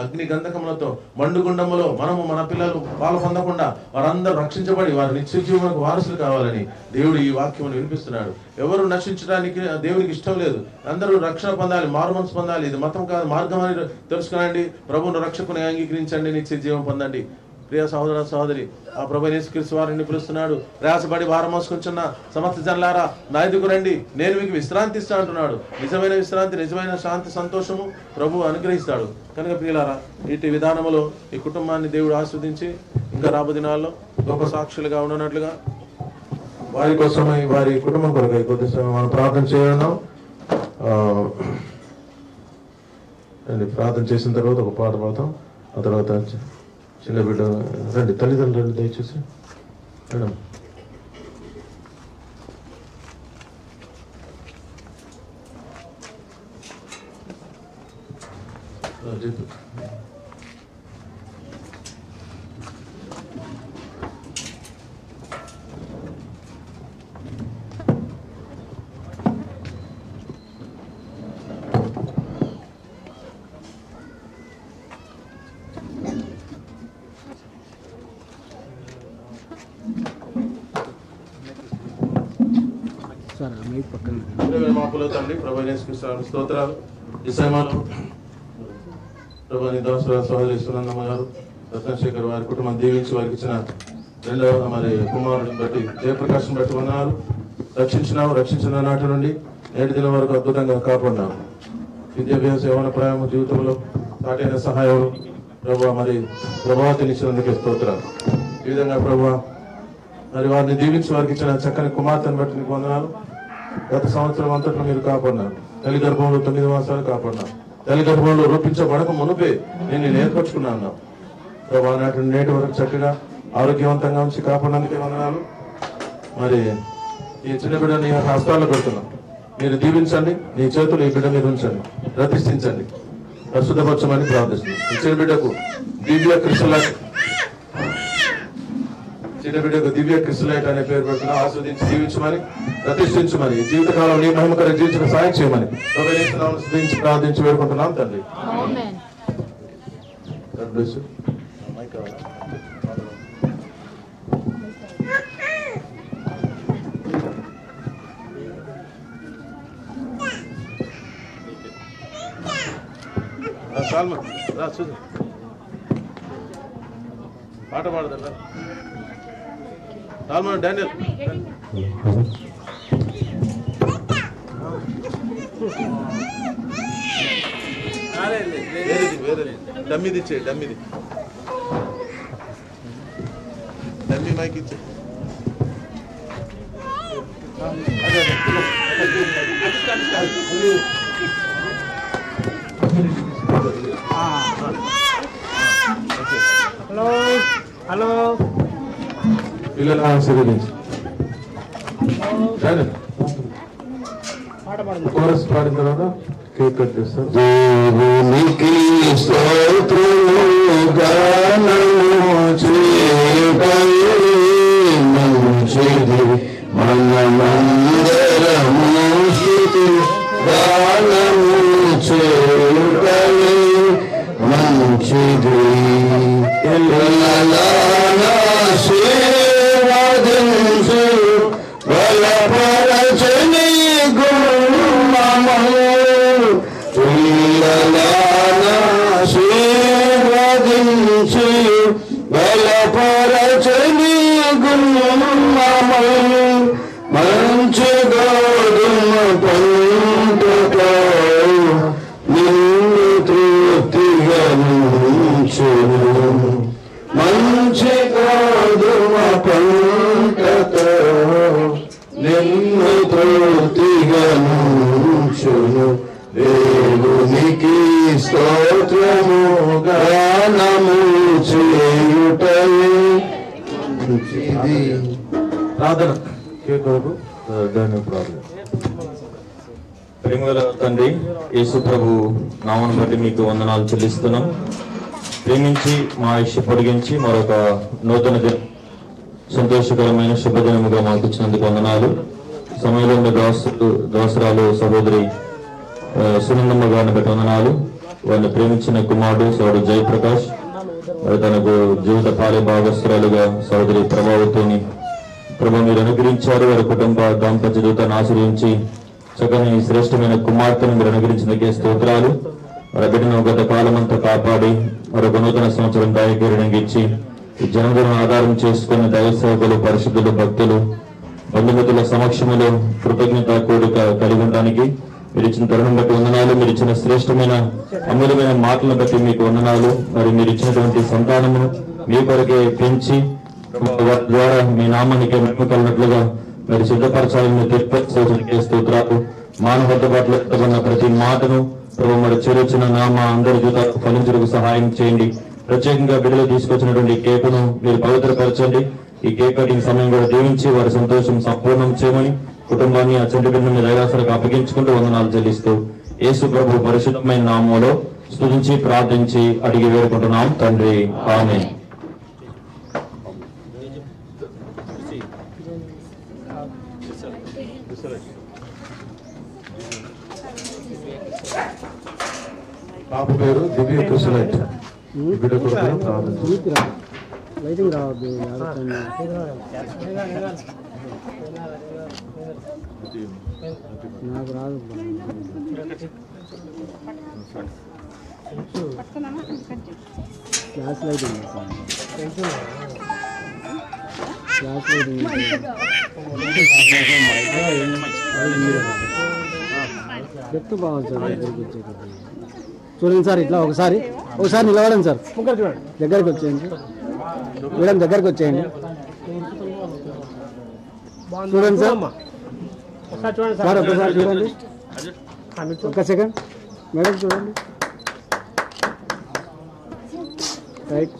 అగ్ని గంధకములతో మండుగుండములో మనము మన పిల్లలు పాలు పొందకుండా వారందరూ రక్షించబడి వారి నిత్య జీవనకు వారసులు కావాలని దేవుడు ఈ వాక్యమును వినిపిస్తున్నాడు. ఎవరు నశించడానికి దేవునికి ఇష్టం లేదు. అందరూ రక్షణ పొందాలి, మారుమనసు పొందాలి. ఇది మతం కాదు, మార్గం అని తెలుసుకునండి. ప్రభువును రక్షకుని అంగీకరించండి, నిత్య జీవం పొందండి. ప్రియ సహోదర సహోదరి, ఆ ప్రభువైన యేసుక్రీస్తు వారిని పిలుస్తున్నాడు. ప్రయాసపడి భారం మోసుకొంచున్న సమస్త జనులారా నా ఎదుగు రండి, నేను మీకు విశ్రాంతి ఇస్తా అంటున్నాడు. నిజమైన విశ్రాంతి, నిజమైన శాంతి, సంతోషము ప్రభువు అనుగ్రహిస్తాడు. కనుక ప్రియులారా, ఇటు విధానములో ఈ కుటుంబాన్ని దేవుడు ఆస్వాదించి ఇంకా రాబో దినాల్లో గొప్ప సాక్షులుగా ఉండనట్లుగా వారి కోసమై, వారి కుటుంబం కొరకై కొద్దిసేపు మనం ప్రార్థన చేయడం. ప్రార్థన చేసిన తర్వాత ఒక పాట పాడతాం. ఆ తర్వాత చిన్న బిడ్డ రండి, తల్లిదండ్రులు రండి దయచేసి. మేడం చెప్పు. మా పులో తండ్రి ప్రభు యేసుక్రీస్తు స్తోత్రాలు. ఈ సమయంలో ప్రభు నీ దాసురాలు సహోదరి సునందమ్మ గారు రత్నశేఖర్ వారి కుటుంబం దీవించి వారికి ఇచ్చిన రెండవ మరి కుమారుడిని బట్టి జయప్రకాశం బట్టి ఉన్నారు. రక్షించిన నాటి నుండి నేటి దినం వరకు అద్భుతంగా కాపాడినావు. విద్యాభ్యాస యవన ప్రాయమ జీవితంలో సాటైన సహాయం ప్రభు మరి ప్రభావాన్ని ఇచ్చినందుకే స్తోత్రాలు. ఈ విధంగా ప్రభు మరి వారిని దీవించి వారికి ఇచ్చిన చక్కని కుమార్తెను బట్టి నీకు వందనాలు. గత సంవత్సరం అంతట్లో మీరు కాపాడినారు. తల్లి గర్భంలో 9 మాసాలు కాపాడినారు. తల్లి గర్భంలో రూపించబడక మునుపే నేను నేర్పరచుకున్నాను ప్రభా. నాటి నేటి వరకు చక్కగా ఆరోగ్యవంతంగా ఉంచి కాపాడినందుకే వందనాలు. మరి ఈ చిన్న బిడ్డ నీ హస్తాల్లో పెడుతున్నాం. మీరు దీవించండి, నీ చేతులు ఈ బిడ్డ మీద ఉంచండి, ప్రతిష్ఠించండి, పరిశుద్ధపరచమని ప్రార్థిస్తున్నాం. ఈ చిన్న బిడ్డకు దివ్య క్రిస్టలైట్ అనే పేరు పెడుతున్నా. ఆస్వాదించి జీవించమని, ప్రతిష్ఠించమని, జీవితకాలం నీ మహిమకర జీవించిన సాయం చేయమని ప్రార్థించి వేడుకుంటున్నాం తండ్రి. పాట పాడదా సాల్మాన్ డానియల్ వేరేది డమ్మిది ఇచ్చే డమ్మి మైక్ ఇచ్చే. హలో పిల్లలు ఆశీర్వదించి కోరస్ పాడిన తర్వాత కేక్ కట్ చేస్తారు. దేవునికి స్తోత్రము గానము చేయటమే మంచిది. మనమందరము స్తుతి గానము చేయటమే మంచిది. ఆశీర్వదించు బలపరచని గుమ్మము ఆశీర్వదించు బలపరచని గుమ్మము మంచి గోధుమ పంటతో నిన్ను తృప్తిగా ఉంచును. మంచి గోధుమ పంటతో నిన్ను తృప్తిగా ఉంచును. దేవునికి స్తోత్రము గానము చేయుటయే మంచిది. ప్రార్థన కేక్ కొరకు ప్రార్థన. ప్రేమగల తండ్రి యేసు ప్రభు నామను బట్టి మీకు వందనాలు చెల్లిస్తున్నాం. ప్రేమించి మా ఆయుష్య పొడిగించి మరొక నూతన సంతోషకరమైన శుభదినముగా మాకు ఇచ్చినందుకు వందనాలు. సమయంలో దోసరాలు సహోదరి సునందమ్మ గారిని బట్టి వందనాలు. వారిని ప్రేమించిన కుమారుడు సోదరుడు జయప్రకాష్, తనకు జీవిత పాలే భాగస్రాలుగా సహోదరి ప్రభావతిని ప్రభు మీరు అనుగ్రహించారు. వారి కుటుంబ దాంపత్య జీవితాన్ని ఆశ్రయించి చక్కని శ్రేష్టమైన కుమార్తెను మీరు అనుగ్రహించినకే స్తోత్రాలు. వారి బిడ్డను గత కాలమంతా కాపాడి మరొక నూతన సంవత్సరం దయకీరణంగా ఇచ్చి ఈ జనములను ఆధారం చేసుకుని దైవ సేవకులు, పరిశుద్ధులు, భక్తులు, బంధుమిత్రుల సమక్షములో కృతజ్ఞత కోరిక కలిగి ఉండడానికి మీరు ఇచ్చిన తరుణం బట్టి వందనాలు. మీరు ఇచ్చిన శ్రేష్టమైన అమూల్యమైన మాటలను బట్టి మీకు వందనాలు. మరి మీరు ఇచ్చినటువంటి సంతానమును మీ కొరకే పెంచి వారి ద్వారా మీ నామానికి మహిమ కలిగినట్లుగా మరి సిద్ధపరచాలని తీర్పే స్తోత్రాలు. మానవత పట్ల ప్రతి మాటను ప్రభు మరి చేరొచ్చిన నామ అందరి జీవితాలకు ఫలించడానికి సహాయం చేయండి. ప్రత్యేకంగా బిడ్డలు తీసుకొచ్చినటువంటి కేకును మీరు పవిత్రపరచండి. ఈ కేక్ కటింగ్ సమయం కూడా దీవించి వారి సంతోషం సంపూర్ణం చేయమని కుటుంబాన్ని ఆ చెంటి బిడ్డను మీ దైవాసరకు అప్పగించుకుంటూ వందనాలు చెల్లిస్తూ యేసు ప్రభు పరిశుద్ధమైన నామంలో స్తుతించి ప్రార్థించి అడిగి వేడుకుంటున్నాం తండ్రి, ఆమేన్. పాప పేరు దివ్య క్రిస్టలైట్. బిడ్డ కొరకు ప్రార్థించు. లైటింగ్ రావద్దు. నాకు రాదు. క్లాస్ లైట్ ఉంది సార్. క్లాస్ లైట్ ఉంది. చెప్తూ బాగుంది సార్. చూడండి సార్, ఇట్లా ఒకసారి నిలబడండి సార్. దగ్గరికి వచ్చేయండి మేడం, దగ్గరికి వచ్చేయండి. చూడండి సార్, సార్ ఒకసారి చూడండి. ఒక్క సెకండ్ మేడం, చూడండి. రైట్,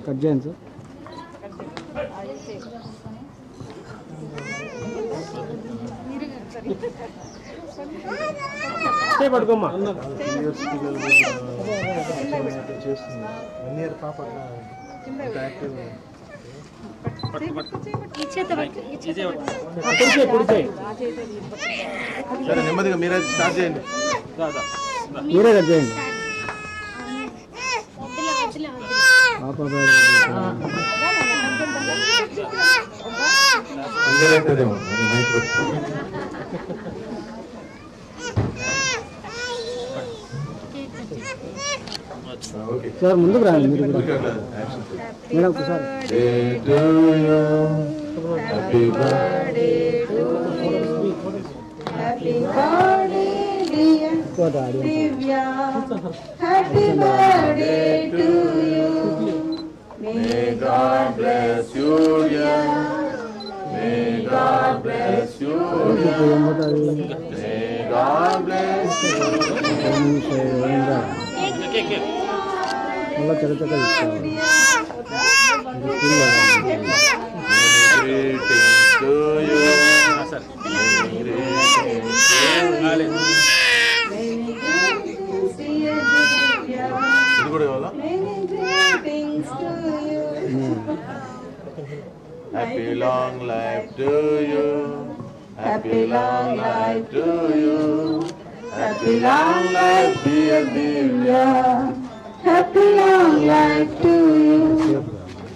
కట్ చేయండి సార్. పడుకోమ్మా. నెమ్మదిగా మీరే స్టార్ట్ చేయండి. మీరే కట్ చేయండి. సార్ ముందుకు రండి మీరు కూడా. మేడం ఒకసారి Happy birthday to you. May God bless you, dear. May God bless you, dear. May God bless you. మళ్ళీ చదువుతా Happy long life to you. Happy long life to you. Happy long life, dear Divya. Happy long life to you.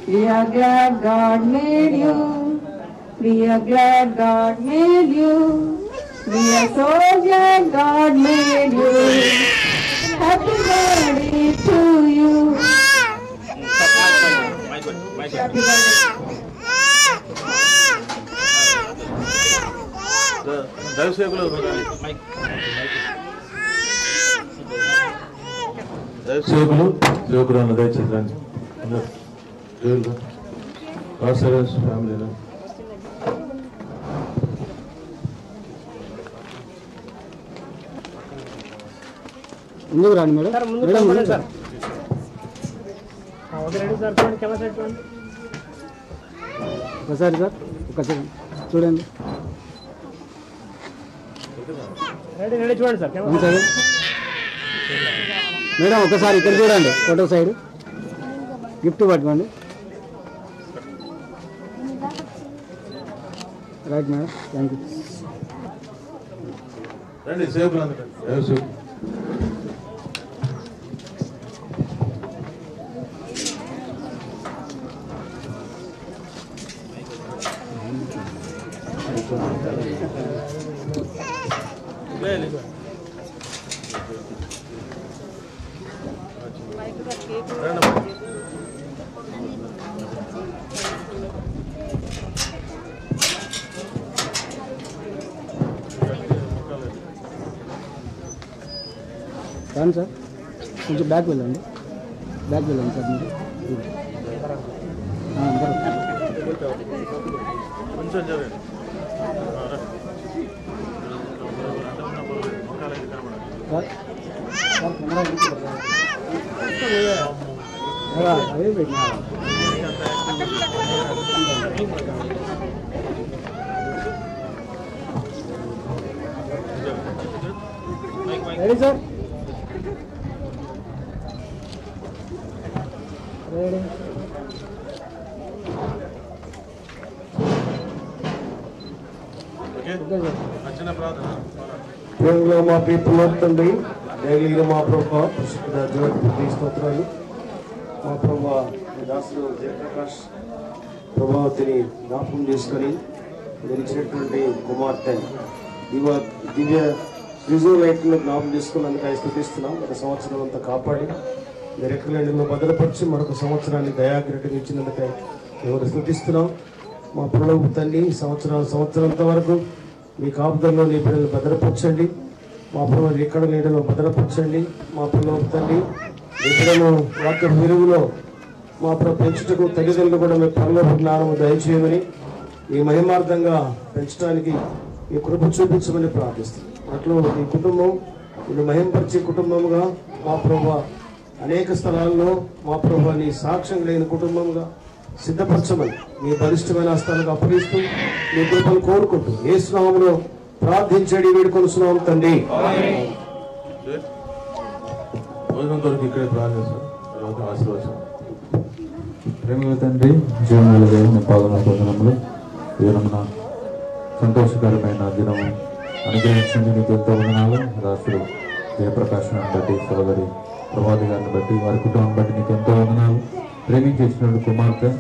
We are glad God made you. We are glad God made you. We are so glad God made you. Happy birthday to you. Happy birthday. దైవసేవకులు సేవకులు అన్న దయచేసి రండి. ఫ్యామిలీలో ముందుకు రండి madam. Madam ముందుకు sir. ఒకసారి sir, ఒక సెకండ్ చూడండి. చూడండి సార్. మేడం ఒకసారి ఇక్కడ చూడండి, ఫోటో సైడ్ గిఫ్ట్ పట్టుకోండి. Right madam, thank you. రండి సేవకులు అందరూ. రాను సార్, కొంచెం బ్యాక్ వెళ్ళండి. బ్యాక్ వెళ్ళండి సార్ మీరు. కొంచెం జరగండి. అదే పెట్టినా రెడీ సార్. రెడీ. దేవులో మా పీపుల్ తండ్రి, డైలీగా మా ప్రభావ జగత్పతి స్తోత్రాలు. మా ప్రభావ దాసులు జయప్రకాష్ ప్రభావతిని జ్ఞాపకం చేసుకొని మీరు ఇచ్చినటువంటి కుమార్తె దివ్య రిజర్వేట్లను జ్ఞాపం చేసుకున్నందుకు స్థుతిస్తున్నాం. ఒక సంవత్సరం అంతా కాపాడి మీరు ఎక్కడైనా భద్రపరిచి మరొక సంవత్సరాన్ని దయాగ్రహం ఇచ్చినందుకై ఎవరు స్థుతిస్తున్నాం. మా ప్రభువు తండ్రి సంవత్సరంత వరకు మీ కాపుదల్లో నీ బిడ్డలు భద్రపరచండి. మా ప్రభు ఎక్కడ నీడలో భద్రపరచండి. మా ప్రభువు తండ్రి బిడ్డలను వాక్య వెలుగులో మా ప్రభు పెంచుటకు తల్లిదండ్రులు కూడా మీ పరలోక జ్ఞానము దయచేయమని ఈ మహిమార్థంగా పెంచడానికి ఈ కృప చూపించమని ప్రార్థిస్తున్నాం. అట్లు ఈ కుటుంబం ఇది మహింపరిచే కుటుంబంగా మా ప్రభు అనేక స్థలాల్లో మా ప్రభు నీ సాక్ష్యం లేని కుటుంబంగా సిద్ధపరచమని మీ బలిష్టమైన హస్తాలకు అప్పగిస్తూ మీ కృపను కోరుకుంటూ యేసు నామములో ప్రార్థించడి వేడుకొనుచున్నాం తండ్రి. భోజనం కొరకు ఇక్కడే ప్రార్థిస్తాం. తర్వాత ఆశీర్వచనం. ప్రేమల తండ్రి, జీవముల దేవుని పాదముల భోజనములు వీరమున సంతోషకరమైన దినము అనుగ్రహించండి. నీకు ఎంతో వందనాలు. రాత్రులు జయప్రకాశాన్ని బట్టి, సోదరి ప్రభాతి గారిని బట్టి, వారి కుటుంబం బట్టి నీకు ఎంతో వందనాలు. ప్రేమించి ఇచ్చినటువంటి కుమార్తె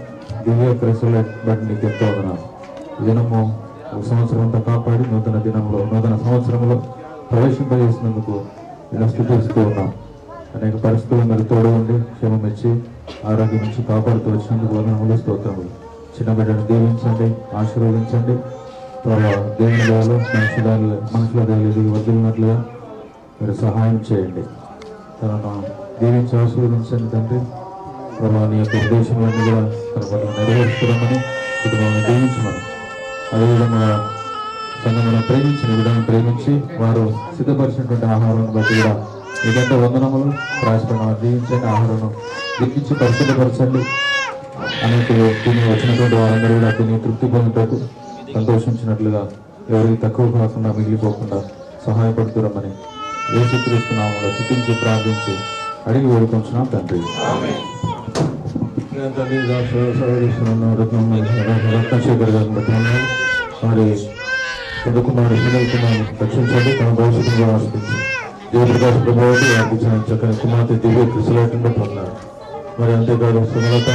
దివ్య క్రైస్తవుల బట్టి నీకు ఎంతో వందనాలు. ఈ దినము ఒక సంవత్సరం అంతా కాపాడి నూతన సంవత్సరంలో ప్రవేశింపజేసినందుకు ఇలా స్థుతిస్తూ ఉన్నాం. అనేక పరిస్థితులు మీరు తోడు ఉండి క్షేమం ఇచ్చి ఆరోగ్యం నుంచి కాపాడుతూ వచ్చినందుకు వందనములు, స్తోత్రములు. చిన్న బిడ్డను దీవించండి, ఆశీర్వదించండి. దేవుని దేవాలో మనుషుల దేవాలు వదిలినట్లుగా మీరు సహాయం చేయండి. తనను దీవించి ఆశీర్వదించండి తండ్రి. నీ యొక్క ఉద్దేశంలోని కూడా తన పట్ల నెరవేర్చుకోవడమని కుటుంబాన్ని దీవించమని, అదేవిధంగా సంఘమును ప్రేమించి విధానం ప్రేమించి వారు సిద్ధపరిచినటువంటి ఆహారాన్ని బట్టి కూడా మీకంటే వందనములు రాసిపోయిన దీవించండి. ఆహారం దిక్కించి పరిశుద్ధపరచండి. అనేకులు తిని వచ్చినటువంటి వారందరూ కూడా తిని తృప్తి పొందుటకు సంతోషించినట్లుగా ఎవరికి తక్కువ కాకుండా మిగిలిపోకుండా సహాయపడుతురమ్మని యేసుక్రీస్తు నామములో స్తుతించి ప్రార్థించి అడిగి వేడుకొంచున్నాం తండ్రి. తండ్రి రత్నశేఖర్ గారిని బట్టి మరి పెద్ద కుమారుడు సునీల్ కుమార్ రక్షించండి. తన భవిష్యత్తును ఆశించి జయప్రకాశ్ ప్రభావతి ఇచ్చిన చక్కని కుమార్తె దివ్య క్రిస్తులైన బట్టి ఉన్నారు. మరి అంతేకాదు సుమలత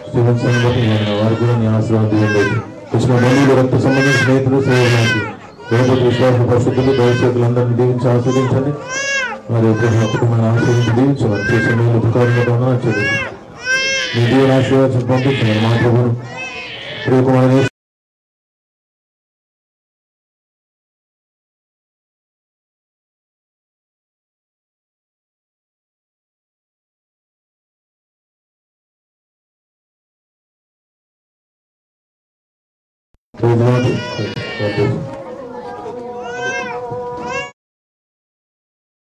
స్టీవెన్సన్ బట్టి వారు కూడా నీ ఆశీర్వాదం లేదు. వచ్చిన బంధువులు, రక్త సంబంధించిన స్నేహితులు, సేవకులు, గణపతి విశ్వాస పరిస్థితులు దయచేతులందరినీ దీవించి ఆస్వాదించండి. మరి కుటుంబాన్ని ఆశ్రయించి దీవించమని చేసే మీరు ఉపకారంగా వచ్చేది మీ దీవెన ఆశీర్వాదం పంపించండి. మా ప్రభువును ప్రియకుమారుని Praise the Lord.